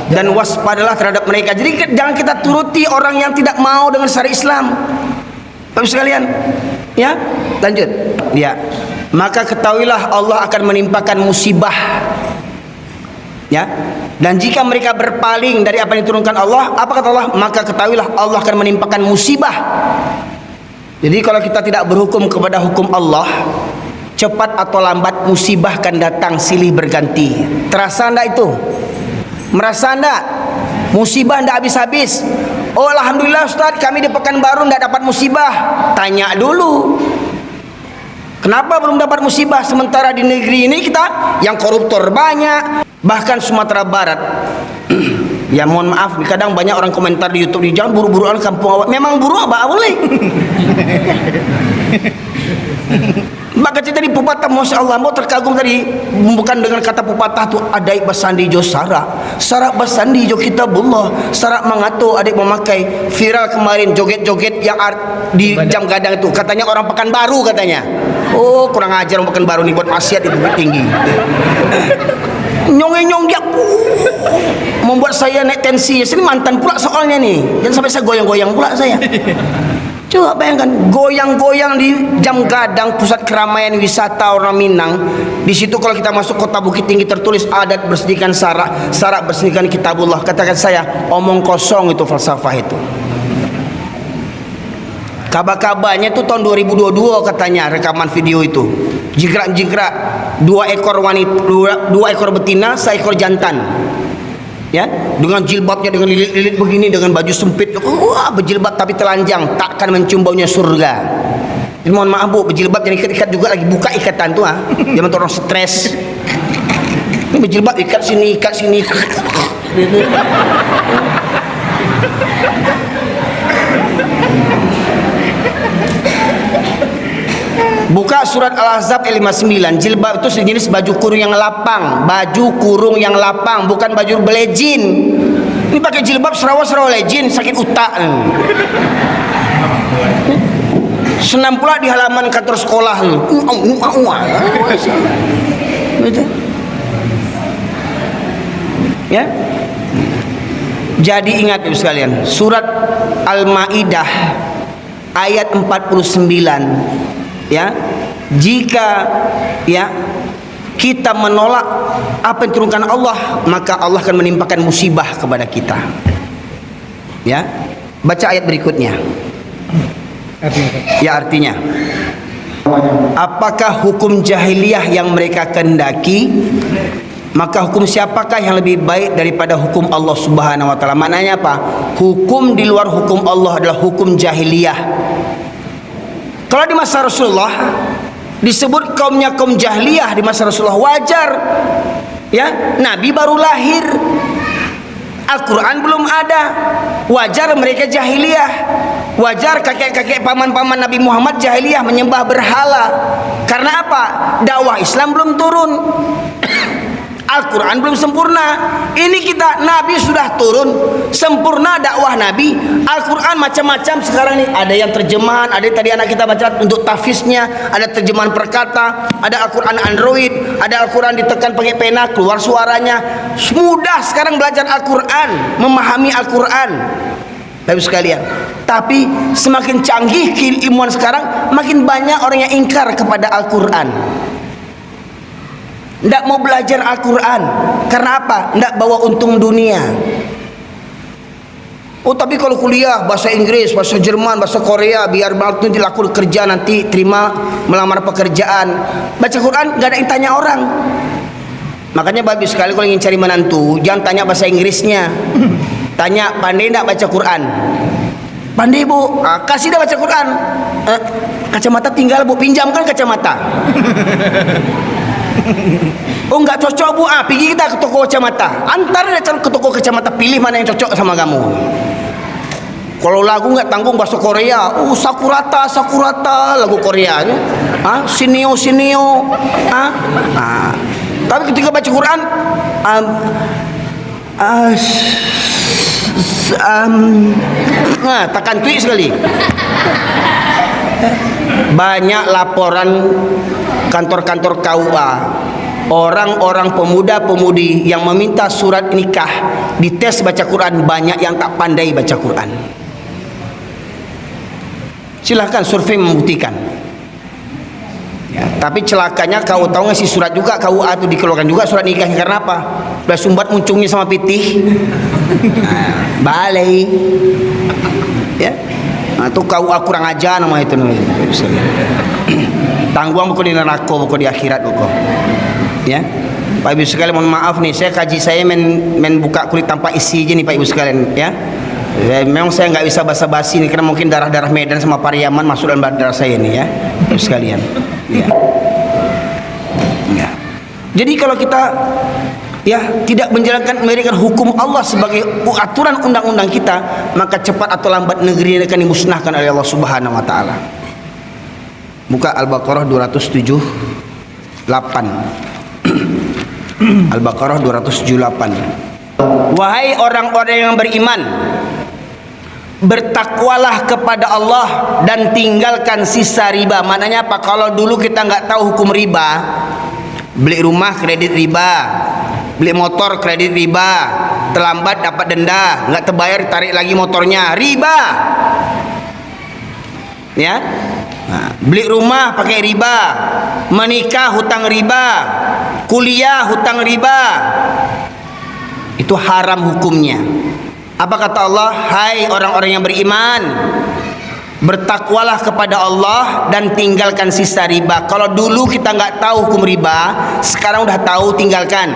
[SPEAKER 1] Dan waspadalah terhadap mereka. Jadi jangan kita turuti orang yang tidak mau dengan syariat Islam. Bapak sekalian, ya, lanjut. Ya, maka ketahuilah Allah akan menimpakan musibah. Ya, dan jika mereka berpaling dari apa yang diturunkan Allah, apa kata Allah? Maka ketahuilah Allah akan menimpakan musibah. Jadi kalau kita tidak berhukum kepada hukum Allah, cepat atau lambat musibah akan datang silih berganti. Terasa enggak itu? Merasa enggak? Musibah enggak habis-habis. Oh, alhamdulillah Ustaz, kami di Pekanbaru enggak dapat musibah. Tanya dulu, kenapa belum dapat musibah? Sementara di negeri ini kita yang koruptor banyak. Bahkan Sumatera Barat. Ya mohon maaf, kadang banyak orang komentar di YouTube, jangan buru-buru orang kampung awak. Memang buru apa boleh? Maka cerita di pepatah, Masya Allah, mau terkagum tadi, bukan dengan kata pepatah tu adai basandi jo sarak basandi jo kitabullah, sarak mengatur adik memakai. Viral kemarin joget-joget yang di jam gadang itu, katanya orang Pekanbaru katanya. Oh, kurang ajar orang Pekanbaru nih buat maksiat di Bukit Tinggi. Nyong-nyong membuat saya naik tensi. Ini mantan pula soalnya nih, dan sampai saya goyang-goyang pula saya. Coba bayangkan, goyang-goyang di jam gadang, pusat keramaian wisata orang Minang. Di situ kalau kita masuk kota Bukit Tinggi tertulis adat bersihkan sarak, sarak bersihkan kitabullah. Katakan saya, omong kosong itu falsafah itu. Kabar-kabarnya itu tahun 2022 katanya rekaman video itu. Jingkrak-jingkrak, 2 ekor wanita, 2 ekor betina, 1 ekor jantan. Ya, dengan jilbabnya, dengan lilit-lilit begini, dengan baju sempit, wah, berjilbab tapi telanjang, takkan mencium baunya surga. Jadi mohon maaf Bu, berjilbab yang ikat-ikat juga lagi buka ikatan tuh, jangan orang stres. Ini berjilbab ikat sini, ikat sini. Buka surat Al-Ahzab ayat 59. Jilbab itu sejenis baju kurung yang lapang, baju kurung yang lapang, bukan baju belejin. Ini pakai jilbab serawa-serawa lejin, sakit utak. Senam pula di halaman kantor sekolah. Ya. Jadi ingat Ibu sekalian, surat Al-Maidah ayat 49. Ya, jika ya kita menolak apa yang diturunkan Allah, maka Allah akan menimpakan musibah kepada kita. Ya, baca ayat berikutnya. Ya, artinya apakah hukum jahiliyah yang mereka kehendaki maka hukum siapakah yang lebih baik daripada hukum Allah Subhanahu wa taala? Maknanya apa? Hukum di luar hukum Allah adalah hukum jahiliyah. Kalau di masa Rasulullah disebut kaumnya kaum jahiliyah di masa Rasulullah, wajar. Ya, Nabi baru lahir, Al-Quran belum ada, wajar mereka jahiliyah. Wajar kakek-kakek paman-paman Nabi Muhammad jahiliyah, menyembah berhala. Karena apa? Dakwah Islam belum turun, Al-Quran belum sempurna. Ini kita, Nabi sudah turun, sempurna dakwah Nabi. Al-Quran macam-macam sekarang nih. Ada yang terjemahan, ada tadi anak kita baca untuk tafsirnya, ada terjemahan perkata, ada Al-Quran Android, ada Al-Quran ditekan pakai pena keluar suaranya. Mudah sekarang belajar Al-Quran, memahami Al-Quran, Bapak sekalian. Tapi semakin canggih keilmuan sekarang, makin banyak orang yang ingkar kepada Al-Quran, tidak mau belajar Al-Quran. Karena apa? Tidak bawa untung dunia. Oh, tapi kalau kuliah bahasa Inggris, bahasa Jerman, bahasa Korea, biar nanti dilakukan kerja, nanti terima melamar pekerjaan. Baca Quran gak ada yang tanya orang. Makanya bagus sekali kalau ingin cari menantu, jangan tanya bahasa Inggrisnya, tanya pandai tidak baca Quran. Pandai bu, kasih dah baca Quran. Kacamata tinggal bu, pinjamkan kacamata. Oh enggak cocok bu, pergi kita ke toko kacamata. Antar dia ke toko kacamata, pilih mana yang cocok sama kamu. Kalau lagu enggak tanggung bahasa Korea, Sakurata, Sakurata, lagu Korea, Sinio, Sinio, Tapi ketika baca Quran, takkan tweet sekali. Banyak laporan kantor-kantor KUA, orang-orang pemuda-pemudi yang meminta surat nikah dites baca Quran, banyak yang tak pandai baca Quran. Silahkan survei membuktikan. Ya, tapi celakanya kau tahu ngasih surat juga KUA itu dikeluarkan juga surat nikahnya. Karena apa? Udah sumbat muncungnya sama pitih, balai. Ya, itu KUA kurang aja nama itu. Tangguang buku di neraka, buku di akhirat buku. Ya, Pak Ibu sekalian, mohon maaf nih, saya kaji saya men buka kulit tanpa isi aja nih Pak Ibu sekalian. Ya, memang saya nggak bisa basa-basi nih, karena mungkin darah-darah Medan sama Pariaman masuk dalam darah saya nih ya, Pak Ibu sekalian. Ya. Ya. Jadi kalau kita ya tidak menjalankan memberikan hukum Allah sebagai aturan undang-undang kita, maka cepat atau lambat negeri ini akan dimusnahkan oleh Allah Subhanahu wa taala. Buka Al-Baqarah 278. Al-Baqarah 278. Wahai orang-orang yang beriman, bertakwalah kepada Allah dan tinggalkan sisa riba. Maknanya apa? Kalau dulu kita nggak tahu hukum riba, beli rumah kredit riba, beli motor kredit riba, terlambat dapat denda, nggak terbayar tarik lagi motornya, riba. Ya, beli rumah pakai riba, menikah hutang riba, kuliah hutang riba, itu haram hukumnya. Apa kata Allah? Hai orang-orang yang beriman, bertakwalah kepada Allah dan tinggalkan sisa riba. Kalau dulu kita nggak tahu hukum riba, sekarang udah tahu, tinggalkan.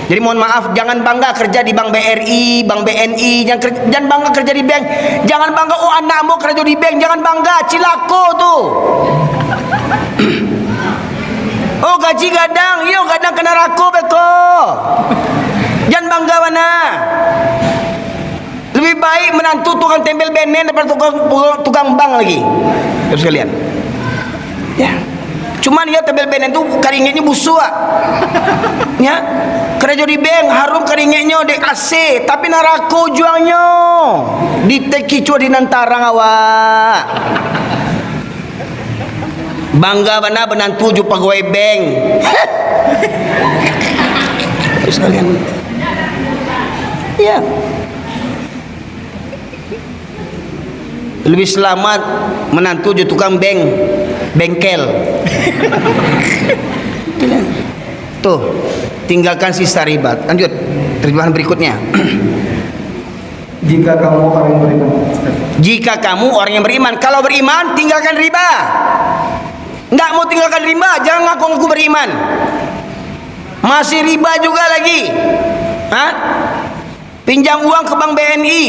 [SPEAKER 1] Jadi mohon maaf, jangan bangga kerja di Bank BRI, Bank BNI, jangan bangga kerja di bank. Jangan bangga, oh anakmu kerja di bank, jangan bangga, cilako tuh. Oh gaji gadang, yo gadang kena rako beko. Jangan bangga mana. Lebih baik menantu tukang tempel benen daripada tukang bank lagi. Terus sekalian. Ya. Cuman ya tempel benen itu karingnya busuk. Ya. Kerja di bank harum karingnya di AC, tapi narako juangnya. Diteki cua di nantarang awak. Bangga mana menantu ju pegawai bank. Terus sekalian. Ya. Lebih selamat menantu je tukang bengkel. Tuh, tinggalkan sisa riba. Lanjut, terjemahan berikutnya.
[SPEAKER 2] Jika kamu orang yang beriman.
[SPEAKER 1] Jika kamu orang yang beriman, kalau beriman tinggalkan riba. Enggak mau tinggalkan riba, jangan ngaku-ngaku beriman. Masih riba juga lagi. Pinjam uang ke bank BNI,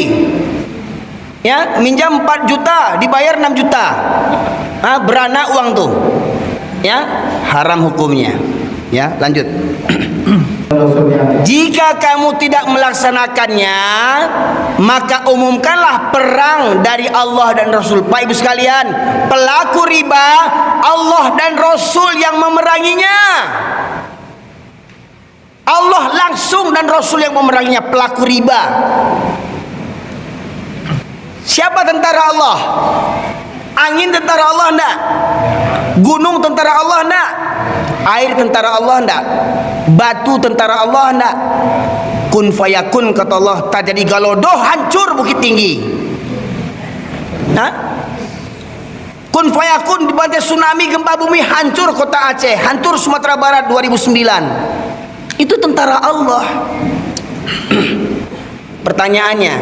[SPEAKER 1] ya, minjam 4 juta dibayar 6 juta. Beranak uang tuh, ya, haram hukumnya. Ya, lanjut. Jika kamu tidak melaksanakannya, maka umumkanlah perang dari Allah dan Rasul. Pak Ibu sekalian, pelaku riba Allah dan Rasul yang memeranginya. Allah langsung dan Rasul yang memeranginya, pelaku riba. Siapa tentara Allah? Angin tentara Allah enggak? Gunung tentara Allah enggak? Air tentara Allah enggak? Batu tentara Allah enggak? Kun fayakun kata Allah, tak jadi galodoh hancur Bukit Tinggi. Kun fayakun dibantai tsunami gempa bumi hancur kota Aceh, hancur Sumatera Barat 2009. Itu tentara Allah. Pertanyaannya,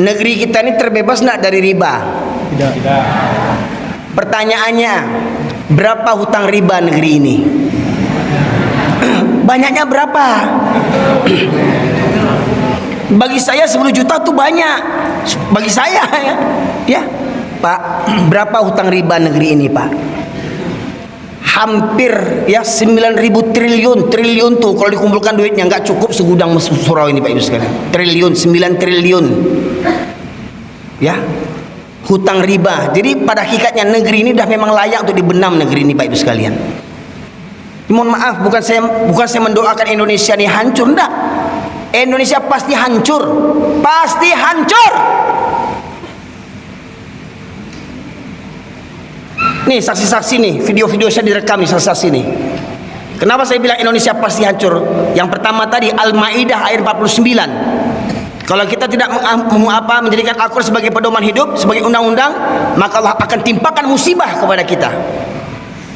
[SPEAKER 1] negeri kita ini terbebas enggak dari riba?
[SPEAKER 3] Tidak.
[SPEAKER 1] Pertanyaannya, berapa hutang riba negeri ini? Banyaknya berapa? Bagi saya 10 juta tuh banyak. Bagi saya, ya. Pak, berapa hutang riba negeri ini, Pak? Hampir ya 9.000 triliun. Triliun tuh kalau dikumpulkan duitnya nggak cukup segudang surau ini Pak Ibu sekalian. Triliun, 9 triliun. Ya. Hutang riba. Jadi pada hakikatnya negeri ini dah memang layak untuk dibenam negeri ini Pak Ibu sekalian. Mohon maaf, bukan saya mendoakan Indonesia ini hancur, enggak. Indonesia pasti hancur. Pasti hancur. Nih saksi-saksi nih, video-video saya direkam nih saksi-saksi nih. Kenapa saya bilang Indonesia pasti hancur? Yang pertama tadi Al-Maidah ayat 49. Kalau kita tidak menjadikan Al-Quran sebagai pedoman hidup, sebagai undang-undang, maka Allah akan timpakan musibah kepada kita.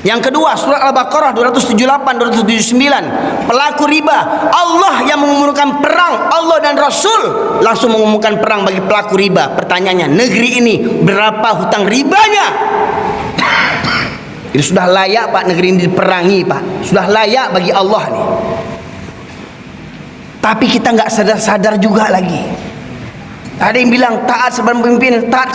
[SPEAKER 1] Yang kedua, surat Al-Baqarah 278 279, pelaku riba, Allah yang mengumumkan perang, Allah dan Rasul langsung mengumumkan perang bagi pelaku riba. Pertanyaannya, negeri ini berapa hutang ribanya? Itu sudah layak Pak negeri ini diperangi Pak. Sudah layak bagi Allah nih. Tapi kita nggak sadar-sadar juga lagi. Ada yang bilang taat sebelum pemimpin, taat.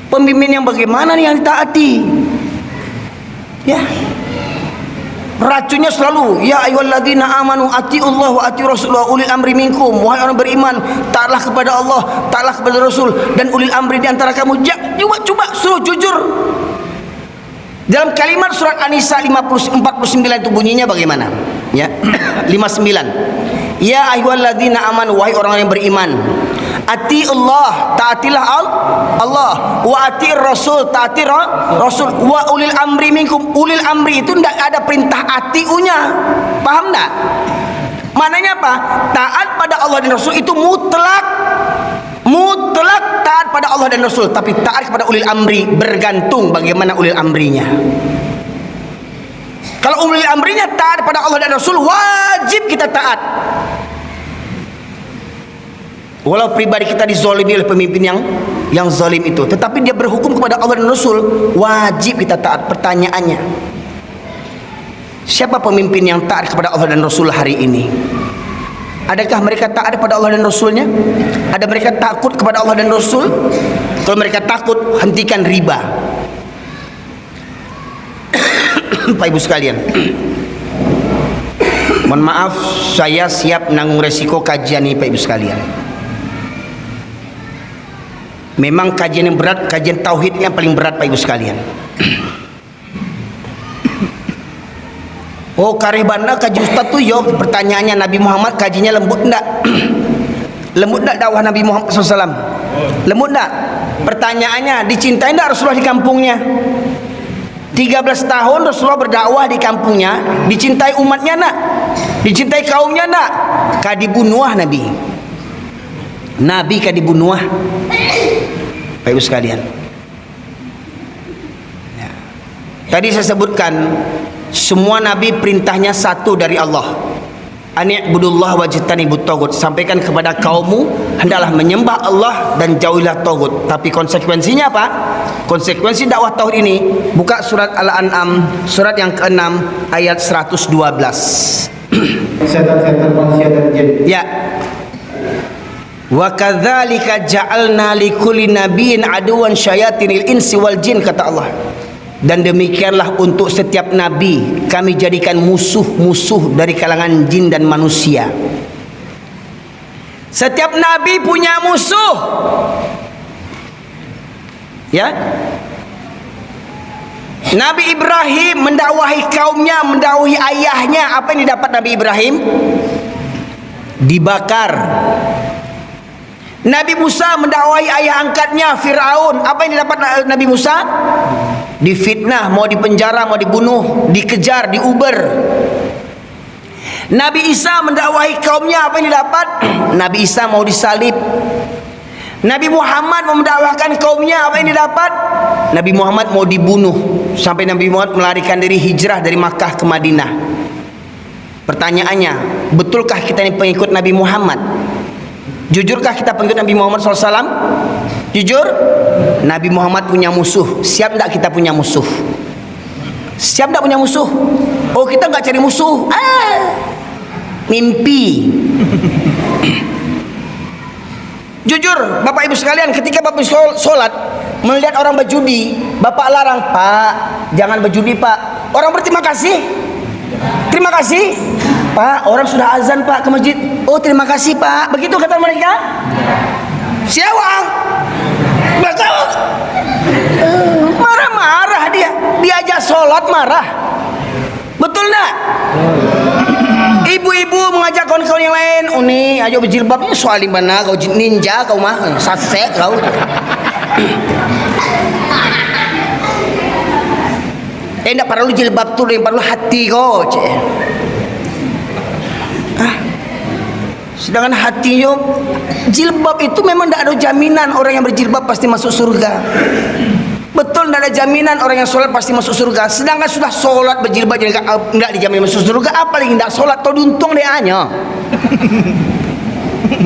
[SPEAKER 1] Pemimpin yang bagaimana nih yang ditaati? Ya. Racunnya selalu ya ayyuhalladzina amanu atiullah wa atiur rasul wa ulil amri minkum. Wahai orang beriman, taatlah kepada Allah, taatlah kepada Rasul dan ulil amri di antara kamu. Coba suruh jujur. Dalam kalimat surat An-Nisa 49 itu bunyinya bagaimana? Ya. 59. Ya ayyuhalladzina amanu, wahai orang yang beriman. Ati Allah, taatilah Allah, wa ati Rasul, taati Rasul, wa ulil amri minkum. Ulil amri itu tidak ada perintah atiunya, paham tak? Maknanya apa? Taat pada Allah dan Rasul itu mutlak taat pada Allah dan Rasul. Tapi taat kepada ulil amri bergantung bagaimana ulil amrinya. Kalau ulil amrinya taat pada Allah dan Rasul, wajib kita taat. Walau pribadi kita dizalimi oleh pemimpin yang zalim itu, tetapi dia berhukum kepada Allah dan Rasul, wajib kita taat. Pertanyaannya, siapa pemimpin yang taat kepada Allah dan Rasul hari ini? Adakah mereka taat kepada Allah dan Rasulnya? Ada mereka takut kepada Allah dan Rasul? Kalau mereka takut, hentikan riba. Pak Ibu sekalian, mohon maaf, saya siap menanggung resiko kajian ini Pak Ibu sekalian. Memang kajian yang berat, kajian tauhid yang paling berat Pak Ibu sekalian. Oh kareh banda kaji Ustaz tuh yo. Pertanyaannya, Nabi Muhammad kajinya lembut enggak? Lembut enggak dakwah Nabi Muhammad SAW? Lembut enggak? Pertanyaannya, dicintai enggak Rasulullah di kampungnya? 13 tahun Rasulullah berdakwah di kampungnya, dicintai umatnya enggak? Dicintai kaumnya enggak? Kadibunuah Nabi kadibunuah. Bapak Ibu sekalian, ya. Tadi saya sebutkan semua Nabi perintahnya satu dari Allah. Ani'budullah wajtanibut taghut, sampaikan kepada kaummu hendaklah menyembah Allah dan jauhilah taghut. Tapi konsekuensinya apa? Konsekuensi dakwah tauhid ini, buka surat Al-An'am surat yang ke-6 ayat 112.
[SPEAKER 2] Setan-setan manusia dan jin.
[SPEAKER 1] Ya. Wa kadzalika ja'alna likulli nabiyyin aduwan syayatinil insi wal jin, kata Allah. Dan demikianlah untuk setiap nabi kami jadikan musuh-musuh dari kalangan jin dan manusia. Setiap nabi punya musuh. Ya. Nabi Ibrahim mendakwahi kaumnya, mendakwahi ayahnya. Apa yang didapat Nabi Ibrahim? Dibakar. Nabi Musa mendakwahi ayah angkatnya Fir'aun. Apa yang didapat Nabi Musa? Difitnah, mau dipenjara, mau dibunuh, dikejar, diuber. Nabi Isa mendakwahi kaumnya. Apa yang didapat? Nabi Isa mau disalib. Nabi Muhammad mau mendakwahkan kaumnya. Apa yang didapat? Nabi Muhammad mau dibunuh. Sampai Nabi Muhammad melarikan diri, hijrah dari Makkah ke Madinah. Pertanyaannya, betulkah kita ini pengikut Nabi Muhammad? Jujurkah kita pengikut Nabi Muhammad SAW? Jujur? Nabi Muhammad punya musuh. Siap tak kita punya musuh? Siap tak punya musuh? Oh, kita nggak cari musuh. Mimpi. Jujur, Bapak Ibu sekalian, ketika Bapak sholat melihat orang berjudi, Bapak larang, Pak, jangan berjudi, Pak. Orang berterima kasih. Terima kasih, Pak. Orang sudah azan, Pak, ke masjid. Oh, terima kasih, Pak. Begitu kata mereka. Siawang. Marah-marah dia. Diajak sholat marah. Betul tak? Ibu-ibu mengajak kawan-kawan yang lain, "Uni, ayo berjilbab." Ini soal di mana kau ninja kau mah, sasek kau. Enggak perlu jilbab tu, yang perlu hati kau, cik. Sedangkan hatinya, jilbab itu memang tidak ada jaminan orang yang berjilbab pasti masuk surga. Betul, tidak ada jaminan orang yang sholat pasti masuk surga. Sedangkan sudah sholat berjilbab jadi tidak dijamin masuk surga, apalagi tidak sholat, tahu diuntung dia hanya.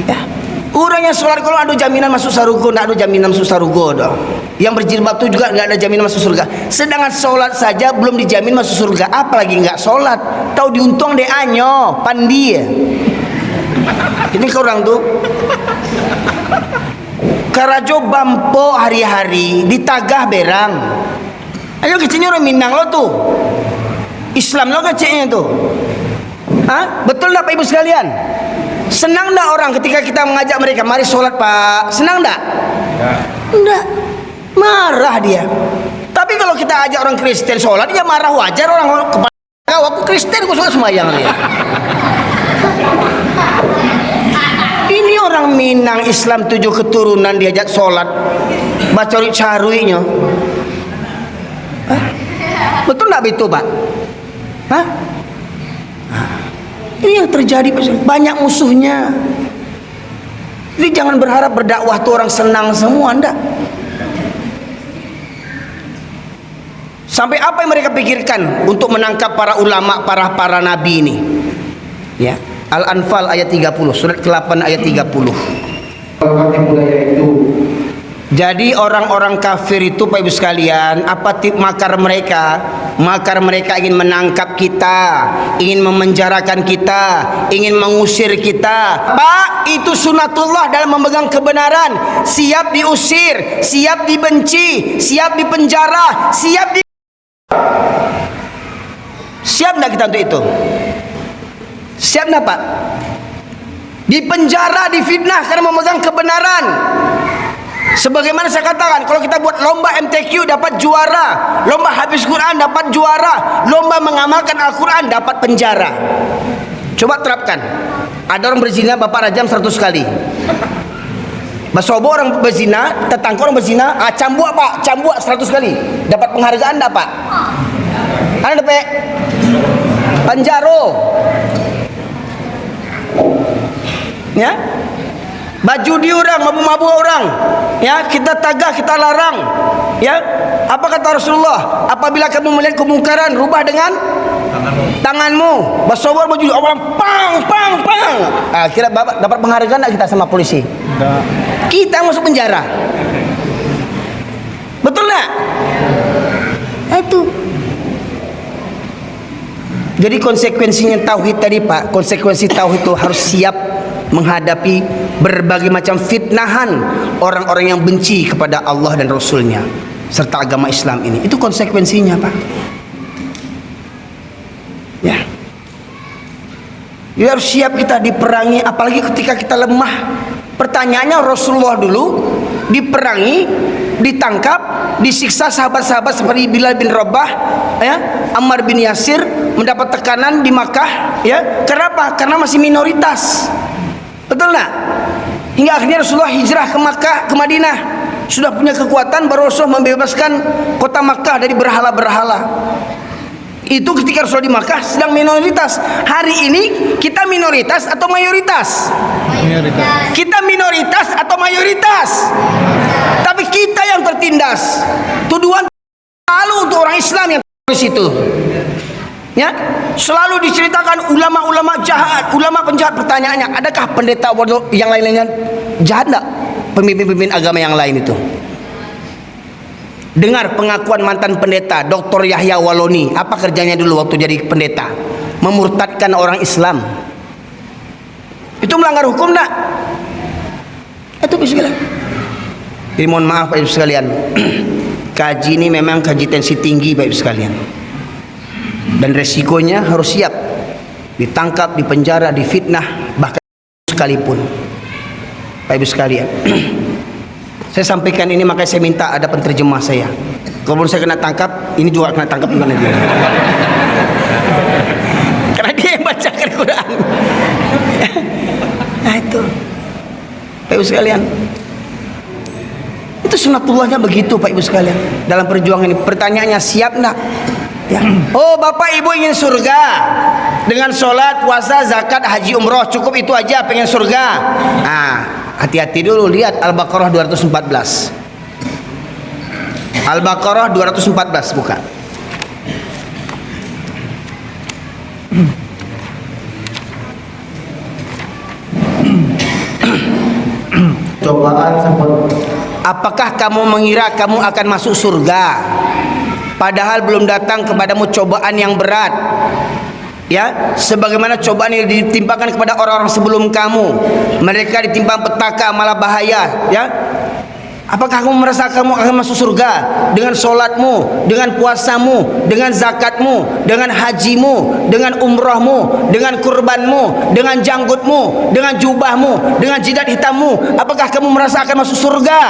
[SPEAKER 1] Ya. Orang yang sholat kalau ada jaminan masuk surga, tidak ada jaminan masuk surga. Yang berjilbab itu juga tidak ada jaminan masuk surga. Sedangkan sholat saja belum dijamin masuk surga, apalagi nggak sholat, tahu diuntung dia hanya pandi. Ini orang tuh Karajo bampo hari-hari ditagah berang. Ayo kecilnya orang Minang lo tuh, Islam lo kecilnya tuh. Betul tak Pak Ibu sekalian? Senang tak orang ketika kita mengajak mereka, mari sholat Pak? Senang tak? Enggak. Marah dia. Tapi kalau kita ajak orang Kristen sholat, dia marah, wajar. Orang kepala kau, aku Kristen, aku suka sembahyang dia. Ini orang Minang Islam 7 keturunan diajak sholat, baca caruinya. Betul tak itu, Pak? Ini yang terjadi, banyak musuhnya. Jadi jangan berharap berdakwah tuh orang senang semua, enggak. Sampai apa yang mereka pikirkan untuk menangkap para ulama, para nabi ini? Ya. Al-Anfal ayat 30, surat ke-8 ayat 30.
[SPEAKER 2] Budaya itu.
[SPEAKER 1] Jadi orang-orang kafir itu Pak Ibu sekalian, apa makar mereka? Makar mereka ingin menangkap kita, ingin memenjarakan kita, ingin mengusir kita. Pak, itu sunatullah dalam memegang kebenaran. Siap diusir, siap dibenci, siap dipenjara, siap enggak kita untuk itu? Siap enggak, Pak? Dipenjara, difitnah karena memegang kebenaran. Sebagaimana saya katakan, kalau kita buat lomba MTQ dapat juara, lomba habis Quran dapat juara, lomba mengamalkan Al-Quran dapat penjara. Coba terapkan. Ada orang berzina, Bapak rajam 100 kali. Basobo orang berzina, tetangga orang berzina, cambuk Pak, cambuk 100 kali. Dapat penghargaan enggak, Pak? Ada dapat penjaro. Ya, baju di orang, mabuk-mabuk orang, ya kita tagah, kita larang. Ya, apa kata Rasulullah? Apabila kamu melihat kemungkaran, rubah dengan tanganmu. Basobor baju orang pang pang pang. Kira bapak dapat penghargaan enggak kita sama polisi?
[SPEAKER 3] Enggak.
[SPEAKER 1] Kita masuk penjara. Betul enggak? Itu. Jadi konsekuensinya tauhid tadi Pak, konsekuensi tauhid itu harus siap menghadapi berbagai macam fitnahan orang-orang yang benci kepada Allah dan Rasulnya serta agama Islam ini. Itu konsekuensinya Pak. Ya. Ya harus siap kita diperangi, apalagi ketika kita lemah. Pertanyaannya Rasulullah dulu diperangi, ditangkap, disiksa sahabat-sahabat seperti Bilal bin Rabah, ya, Ammar bin Yasir mendapat tekanan di Makkah, ya. Kenapa? Karena masih minoritas. Betul enggak? Hingga akhirnya Rasulullah hijrah ke Makkah, ke Madinah. Sudah punya kekuatan, baru Rasulullah membebaskan kota Makkah dari berhala-berhala. Itu ketika Rasulullah di Makkah sedang minoritas. Hari ini kita minoritas atau mayoritas?
[SPEAKER 3] Mayoritas.
[SPEAKER 1] Kita minoritas atau mayoritas? Tapi kita yang tertindas. Tuduhan selalu untuk orang Islam yang di situ. Ya, selalu diceritakan ulama-ulama jahat, ulama penjahat. Pertanyaannya, adakah pendeta yang lain-lainnya jahat enggak? Pemimpin-pemimpin agama yang lain itu. Dengar pengakuan mantan pendeta Dr. Yahya Waloni. Apa kerjanya dulu waktu jadi pendeta? Memurtadkan orang Islam. Itu melanggar hukum enggak? Itu sekalian. Jadi mohon maaf Bapak Ibu sekalian. Kaji ini memang kaji tensi tinggi Bapak Ibu sekalian. Dan resikonya harus siap. Ditangkap, dipenjara, difitnah, bahkan sekalipun. Bapak Ibu sekalian. Saya sampaikan ini makanya saya minta ada penterjemah saya. Kalau saya kena tangkap, ini juga kena tangkap juga nanti. Karena dia yang bacakan Quran. Nah itu, Pak Ibu sekalian. Itu sunatullahnya begitu Pak Ibu sekalian. Dalam perjuangan ini, pertanyaannya siap enggak? Ya. Oh Bapak Ibu ingin surga dengan sholat, puasa, zakat, haji, umroh, cukup itu aja pengen surga. Nah, hati-hati dulu, lihat Al-Baqarah 214. Al-Baqarah 214 buka.
[SPEAKER 2] Cobaan seperti
[SPEAKER 1] Apakah kamu mengira kamu akan masuk surga padahal belum datang kepadamu cobaan yang berat? Ya, sebagaimana cobaan yang ditimpakan kepada orang-orang sebelum kamu. Mereka ditimpa petaka malah bahaya, ya. Apakah kamu merasa kamu akan masuk surga dengan solatmu, dengan puasamu, dengan zakatmu, dengan hajimu, dengan umrohmu, dengan kurbanmu, dengan janggutmu, dengan jubahmu, dengan jidat hitammu? Apakah kamu merasa akan masuk surga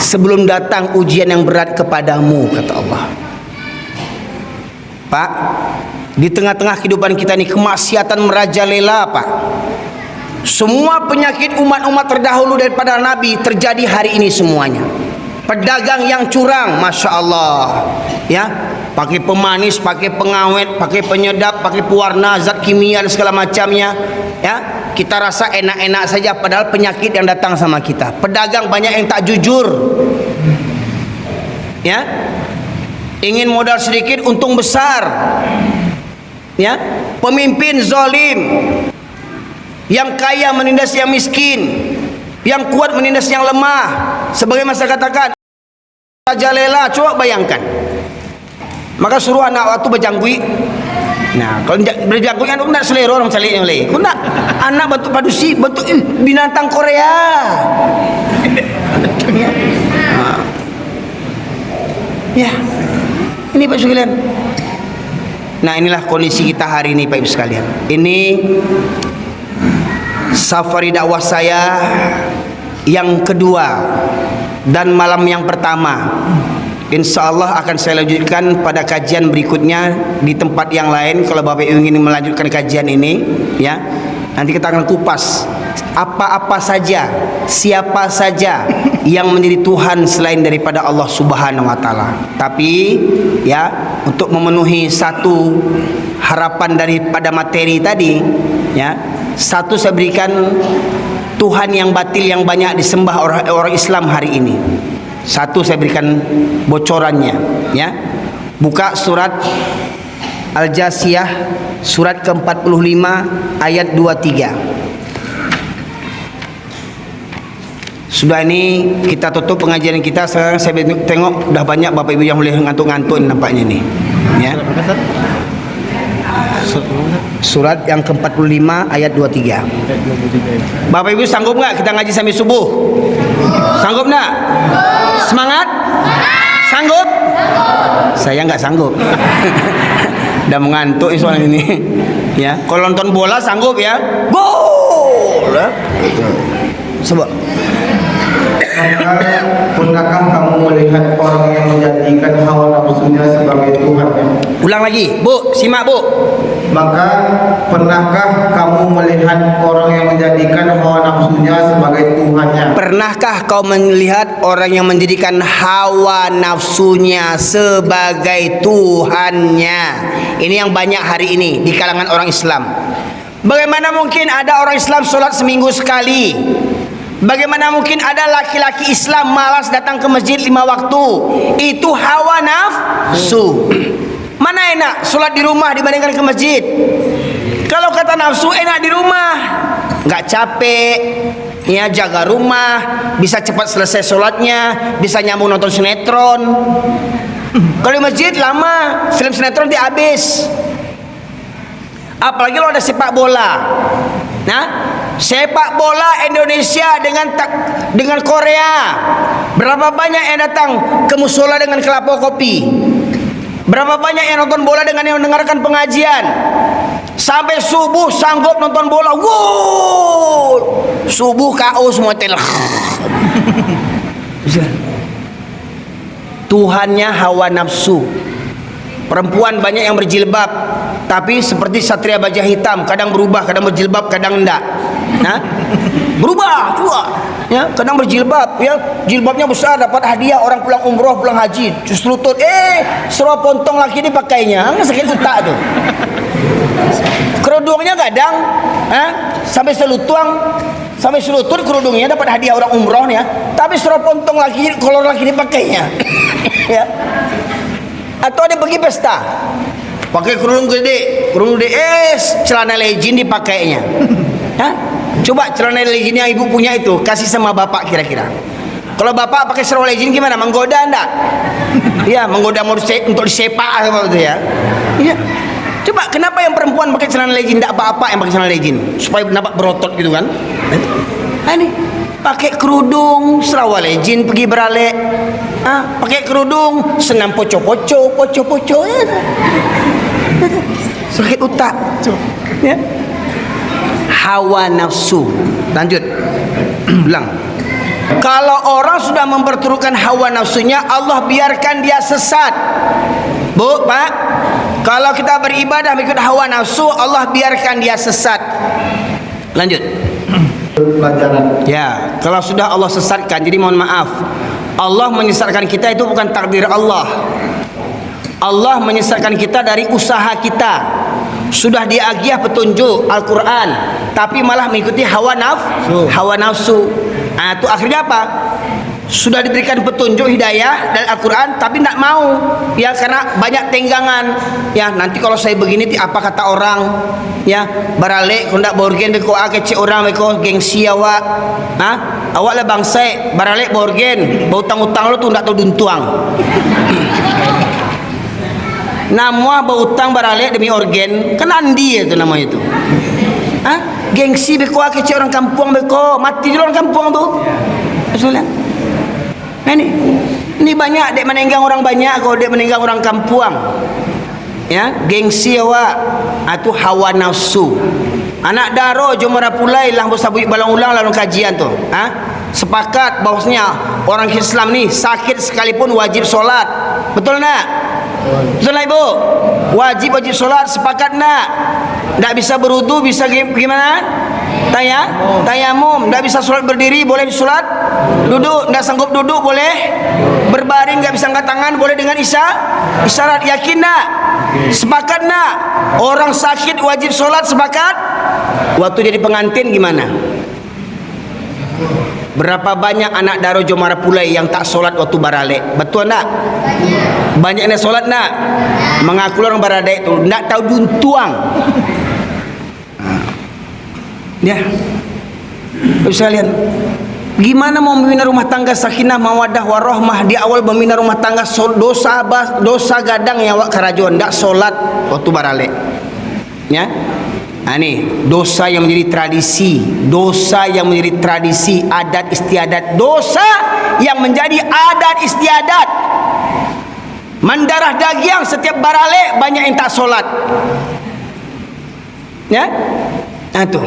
[SPEAKER 1] sebelum datang ujian yang berat kepadamu, kata Allah. Pak, di tengah-tengah kehidupan kita ini kemaksiatan merajalela Pak. Semua penyakit umat-umat terdahulu daripada Nabi terjadi hari ini semuanya. Pedagang yang curang, Masya Allah, ya, pakai pemanis, pakai pengawet, pakai penyedap, pakai pewarna, zat kimia dan segala macamnya, ya. Kita rasa enak-enak saja padahal penyakit yang datang sama kita. Pedagang banyak yang tak jujur, ya. Ingin modal sedikit untung besar, ya. Pemimpin zalim, yang kaya menindas yang miskin, yang kuat menindas yang lemah. Sebagai masa katakan rajalela, coba bayangkan. Maka suruh anak waktu berjanggui. Nah, kalau berjanggui kan nak selera orang cari yang lain. Kau nak anak bentuk padusi, bentuk binatang Korea. Ya. Ya. Ini Pak sekalian. Nah, inilah kondisi kita hari ini Pak Ibu sekalian. Ini safari dakwah saya yang kedua dan malam yang pertama. Insya Allah akan saya lanjutkan pada kajian berikutnya di tempat yang lain. Kalau Bapak ingin melanjutkan kajian ini, ya, nanti kita akan kupas apa-apa saja, siapa saja yang menjadi Tuhan selain daripada Allah Subhanahu wa taala. Tapi ya, untuk memenuhi satu harapan daripada materi tadi, ya, satu saya berikan Tuhan yang batil yang banyak disembah orang Islam hari ini. Satu saya berikan bocorannya, ya. Buka surat Al-Jasiyah surat ke-45 ayat 23. Sudah ini kita tutup pengajian kita. Sekarang saya tengok dah banyak Bapak Ibu yang boleh ngantuk-ngantuk nampaknya nih. Ya. Surat yang ke-45 ayat 23. Bapak Ibu sanggup nggak kita ngaji sampai subuh? Sanggup nggak? Semangat? Sanggup? Saya nggak sanggup. Udah mengantuk soal ini. Ya, kalau nonton bola sanggup ya? Gol. Coba.
[SPEAKER 2] Pernahkah kamu melihat orang yang menjadikan hawa nafsunya sebagai Tuhannya?
[SPEAKER 1] Ulang lagi, Bu, simak Bu.
[SPEAKER 2] Maka pernahkah kamu melihat orang yang menjadikan hawa nafsunya sebagai Tuhannya?
[SPEAKER 1] Pernahkah kau melihat orang yang menjadikan hawa nafsunya sebagai Tuhannya? Ini yang banyak hari ini di kalangan orang Islam. Bagaimana mungkin ada orang Islam sholat seminggu sekali? Bagaimana mungkin ada laki-laki Islam malas datang ke masjid 5 waktu? Itu hawa nafsu. Mana enak sholat di rumah dibandingkan ke masjid? Kalau kata nafsu enak di rumah, nggak capek, ya jaga rumah, bisa cepat selesai sholatnya, bisa nyambung nonton sinetron. Kalau di masjid lama, film sinetron dia habis. Apalagi kalau ada sepak bola. Nah, sepak bola Indonesia dengan Korea, berapa banyak yang datang ke musola dengan kelapa kopi? Berapa banyak yang nonton bola dengan yang mendengarkan pengajian? Sampai subuh sanggup nonton bola. Wow, subuh KO semua tel. Tuhannya hawa nafsu. Perempuan banyak yang berjilbab, tapi seperti satria baja hitam, kadang berubah, kadang berjilbab, kadang enggak. Nah, berubah juga. Ya, kadang berjilbab, ya, jilbabnya besar, dapat hadiah orang pulang umroh, pulang haji, justru lutut, seruah pontong laki ini pakainya, sakit otak tuh. Kerudungnya kadang, sampai selutut kerudungnya dapat hadiah orang umroh ya, tapi seruah pontong laki, kolor laki ini pakainya. Ya. Atau ada pergi pesta pakai kerudung gede, celana legend dipakainya. Hah? Coba celana legend yang ibu punya itu kasih sama bapak kira-kira. Kalau bapak pakai seragam legend gimana? Menggoda enggak? Iya, menggoda mau untuk disepak seperti itu ya. Iya. Coba kenapa yang perempuan pakai celana legend enggak apa-apa yang pakai celana legend supaya nampak berotot gitu kan? Ini pakai kerudung Sarawak legend pergi beralek, pakai kerudung senam poco-poco ya. Sakit otak ya. Hawa nafsu. Lanjut. Ulang. Kalau orang sudah memperturutkan hawa nafsunya, Allah biarkan dia sesat. Bu, Pak, kalau kita beribadah mengikut hawa nafsu, Allah biarkan dia sesat. Lanjut.
[SPEAKER 2] Pelajaran.
[SPEAKER 1] Ya, kalau sudah Allah sesatkan, jadi mohon maaf, Allah menyesatkan kita itu bukan takdir Allah. Allah menyesatkan kita dari usaha kita. Sudah diagiah petunjuk Al-Quran, tapi malah mengikuti hawa nafsu. Nah, itu akhirnya apa? Sudah diberikan petunjuk hidayah dari Al-Quran, tapi tidak mau, ya, karena banyak tenggangan. Ya, nanti kalau saya begini, apa kata orang? Ya, baralek kau ndak borgen beko kecil orang beko gengsi awak. Awak lah bangsa, baralek borgen, bau utang-utang lo tuh ndak tahu duntuang. Nama bau utang baralek demi organ, kan andi itu nama itu. Gengsi beko kecil orang kampung beko, mati dulu orang kampung tuh. Betul kan? Nah, ini banyak dek menenggang orang banyak, kalau dek menenggang orang kampung. Ya, gengsi awak atau hawa nafsu. Anak daro jomara pulai lah bersabui balang ulang lalu kajian tu. Sepakat bahwasanya orang Islam ni sakit sekalipun wajib solat. Betul nak? Betul nak ibu? Wajib solat, sepakat nak? Tak bisa berudu, bisa gimana? Tayamum. Tak bisa solat berdiri, boleh solat duduk. Tak sanggup duduk, boleh berbaring. Tak bisa angkat tangan, boleh dengan isyarat. Yakin nak? Sepakat nak? Orang sakit wajib solat, sepakat? Waktu jadi pengantin gimana? Berapa banyak anak Daro Jomara Pulai yang tak solat waktu baralek? Betul tak? Banyak yang solat tak? Mengaku orang baralek tu tak tahu juntuang. Ya. Sekalian, gimana mau membina rumah tangga sakinah mawadah warahmah di awal membina rumah tangga dosa gadang yang awak karajon tak solat waktu baralek. Ya. Ini dosa yang menjadi tradisi, dosa yang menjadi tradisi, adat istiadat, dosa yang menjadi adat istiadat. Mendarah daging setiap baralek banyak yang tak solat. Ya, itu,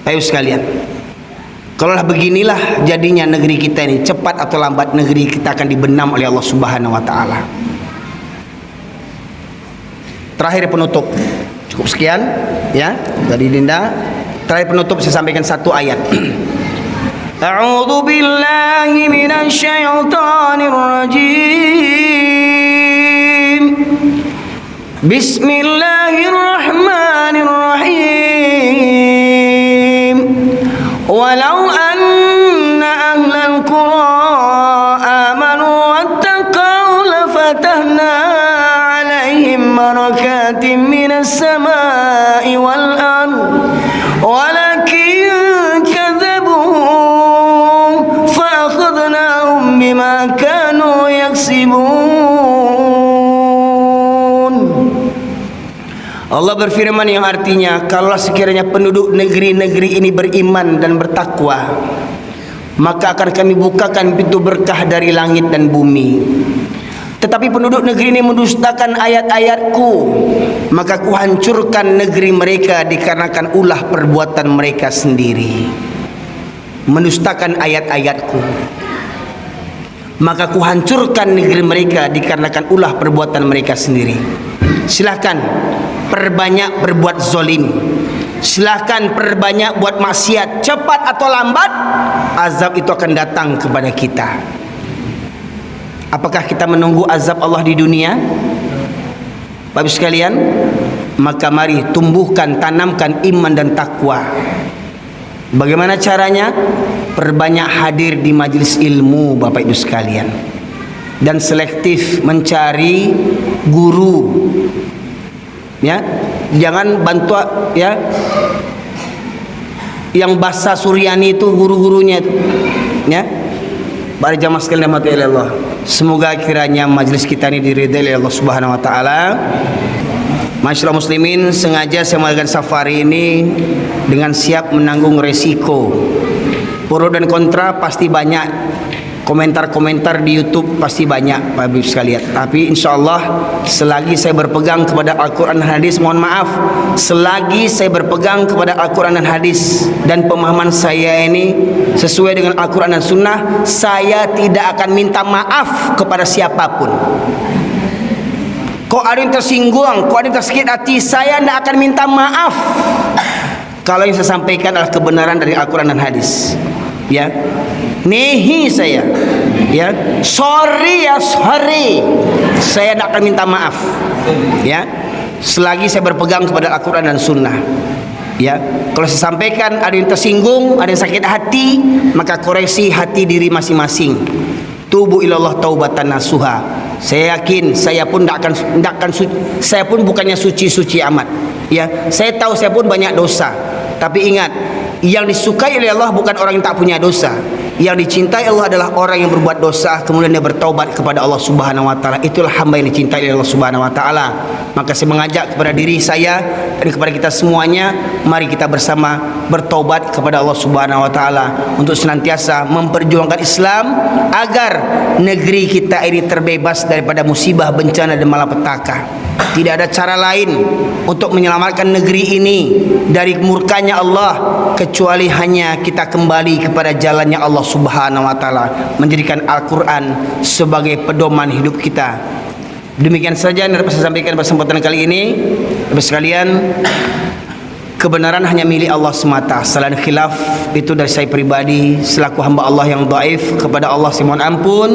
[SPEAKER 1] ayo sekalian. Kalaulah beginilah jadinya negeri kita ini, cepat atau lambat negeri kita akan dibenam oleh Allah Subhanahu Wa Taala. Terakhir penutup. Cukup sekian ya dari Dinda. Terakhir penutup saya sampaikan satu ayat. A'udzu billahi minasy syaithanir rajim. Bismillahirrahmanirrahim. Walau anna ahlal qura amanu wattaqau lafatahna alaihim barakatim minas samai wal ard walakin kadzabu fa akhadnahum bima kanu yaksibun. Allah berfirman yang artinya, kalau sekiranya penduduk negeri-negeri ini beriman dan bertakwa, maka akan kami bukakan pintu berkah dari langit dan bumi. Tetapi penduduk negeri ini mendustakan ayat-ayatku, maka kuhancurkan negeri mereka dikarenakan ulah perbuatan mereka sendiri. Mendustakan ayat-ayatku, maka kuhancurkan negeri mereka dikarenakan ulah perbuatan mereka sendiri. Silahkan perbanyak berbuat zolim, silahkan perbanyak buat maksiat, cepat atau lambat azab itu akan datang kepada kita. Apakah kita menunggu azab Allah di dunia? Bapak sekalian, maka mari tumbuhkan, tanamkan iman dan takwa. Bagaimana caranya? Perbanyak hadir di majelis ilmu Bapak Ibu sekalian, dan selektif mencari guru. Ya, jangan bantu ya yang bahasa Suryani itu guru-gurunya itu. Ya. Para jamaah sekalian rahmati Allah. Semoga kiranya majlis kita ini diridai oleh Allah Subhanahu Wa Taala. Masyaallah muslimin, sengaja saya mengadakan safari ini dengan siap menanggung resiko. Pro dan kontra pasti banyak, komentar-komentar di YouTube pasti banyak Bapak Ibu sekalian. Tapi insyaallah selagi saya berpegang kepada Al-Quran dan Hadis, mohon maaf, selagi saya berpegang kepada Al-Quran dan Hadis dan pemahaman saya ini sesuai dengan Al-Quran dan Sunnah, saya tidak akan minta maaf kepada siapapun. Kok ada yang tersinggung, kok ada yang tersakit hati, saya tidak akan minta maaf kalau yang saya sampaikan adalah kebenaran dari Al-Quran dan Hadis. Ya, nehi saya, ya, sorry ya, sorry, saya tidak akan minta maaf. Ya, selagi saya berpegang kepada Al-Quran dan Sunnah. Ya, kalau saya sampaikan ada yang tersinggung, ada yang sakit hati, maka koreksi hati diri masing-masing. Tubu ilallah taubatan nasuha. Saya yakin saya pun tidak akan saya pun bukannya suci-suci amat. Ya, saya tahu saya pun banyak dosa. Tapi ingat, yang disukai oleh Allah bukan orang yang tak punya dosa. Yang dicintai Allah adalah orang yang berbuat dosa kemudian dia bertaubat kepada Allah Subhanahu Wa Taala. Itulah hamba yang dicintai oleh Allah Subhanahu Wa Taala. Maka saya mengajak kepada diri saya dan kepada kita semuanya, mari kita bersama bertaubat kepada Allah Subhanahu Wa Taala untuk senantiasa memperjuangkan Islam agar negeri kita ini terbebas daripada musibah, bencana dan malapetaka. Tidak ada cara lain untuk menyelamatkan negeri ini dari murkanya Allah kecuali hanya kita kembali kepada jalannya Allah Subhanahu Wa Taala, menjadikan Al-Quran sebagai pedoman hidup kita. Demikian saja yang dapat saya sampaikan pada kesempatan kali ini. Bapak sekalian, kebenaran hanya milik Allah semata. Selain khilaf itu dari saya pribadi selaku hamba Allah yang dhaif, kepada Allah saya mohon ampun,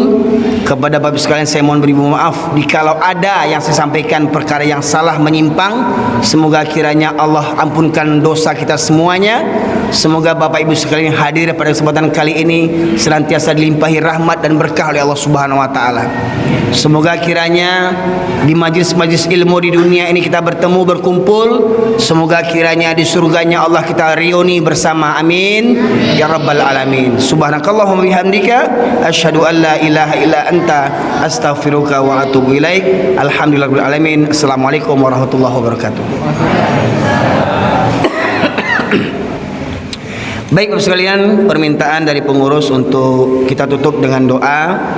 [SPEAKER 1] kepada Bapak sekalian saya mohon beri maaf jikalau ada yang saya sampaikan perkara yang salah menyimpang. Semoga kiranya Allah ampunkan dosa kita semuanya. Semoga Bapak Ibu sekalian hadir pada kesempatan kali ini senantiasa dilimpahi rahmat dan berkah oleh Allah Subhanahu wa taala. Semoga kiranya di majlis-majlis ilmu di dunia ini kita bertemu berkumpul. Semoga kiranya di surganya Allah kita reuni bersama. Amin ya rabbal alamin. Subhanakallahumma bihamdika asyhadu an la ilaha illa anta astaghfiruka wa atubu ilaik. Alhamdulillahirabbil alamin. Assalamualaikum warahmatullahi wabarakatuh. Baik Bapak sekalian, permintaan dari pengurus untuk kita tutup dengan doa.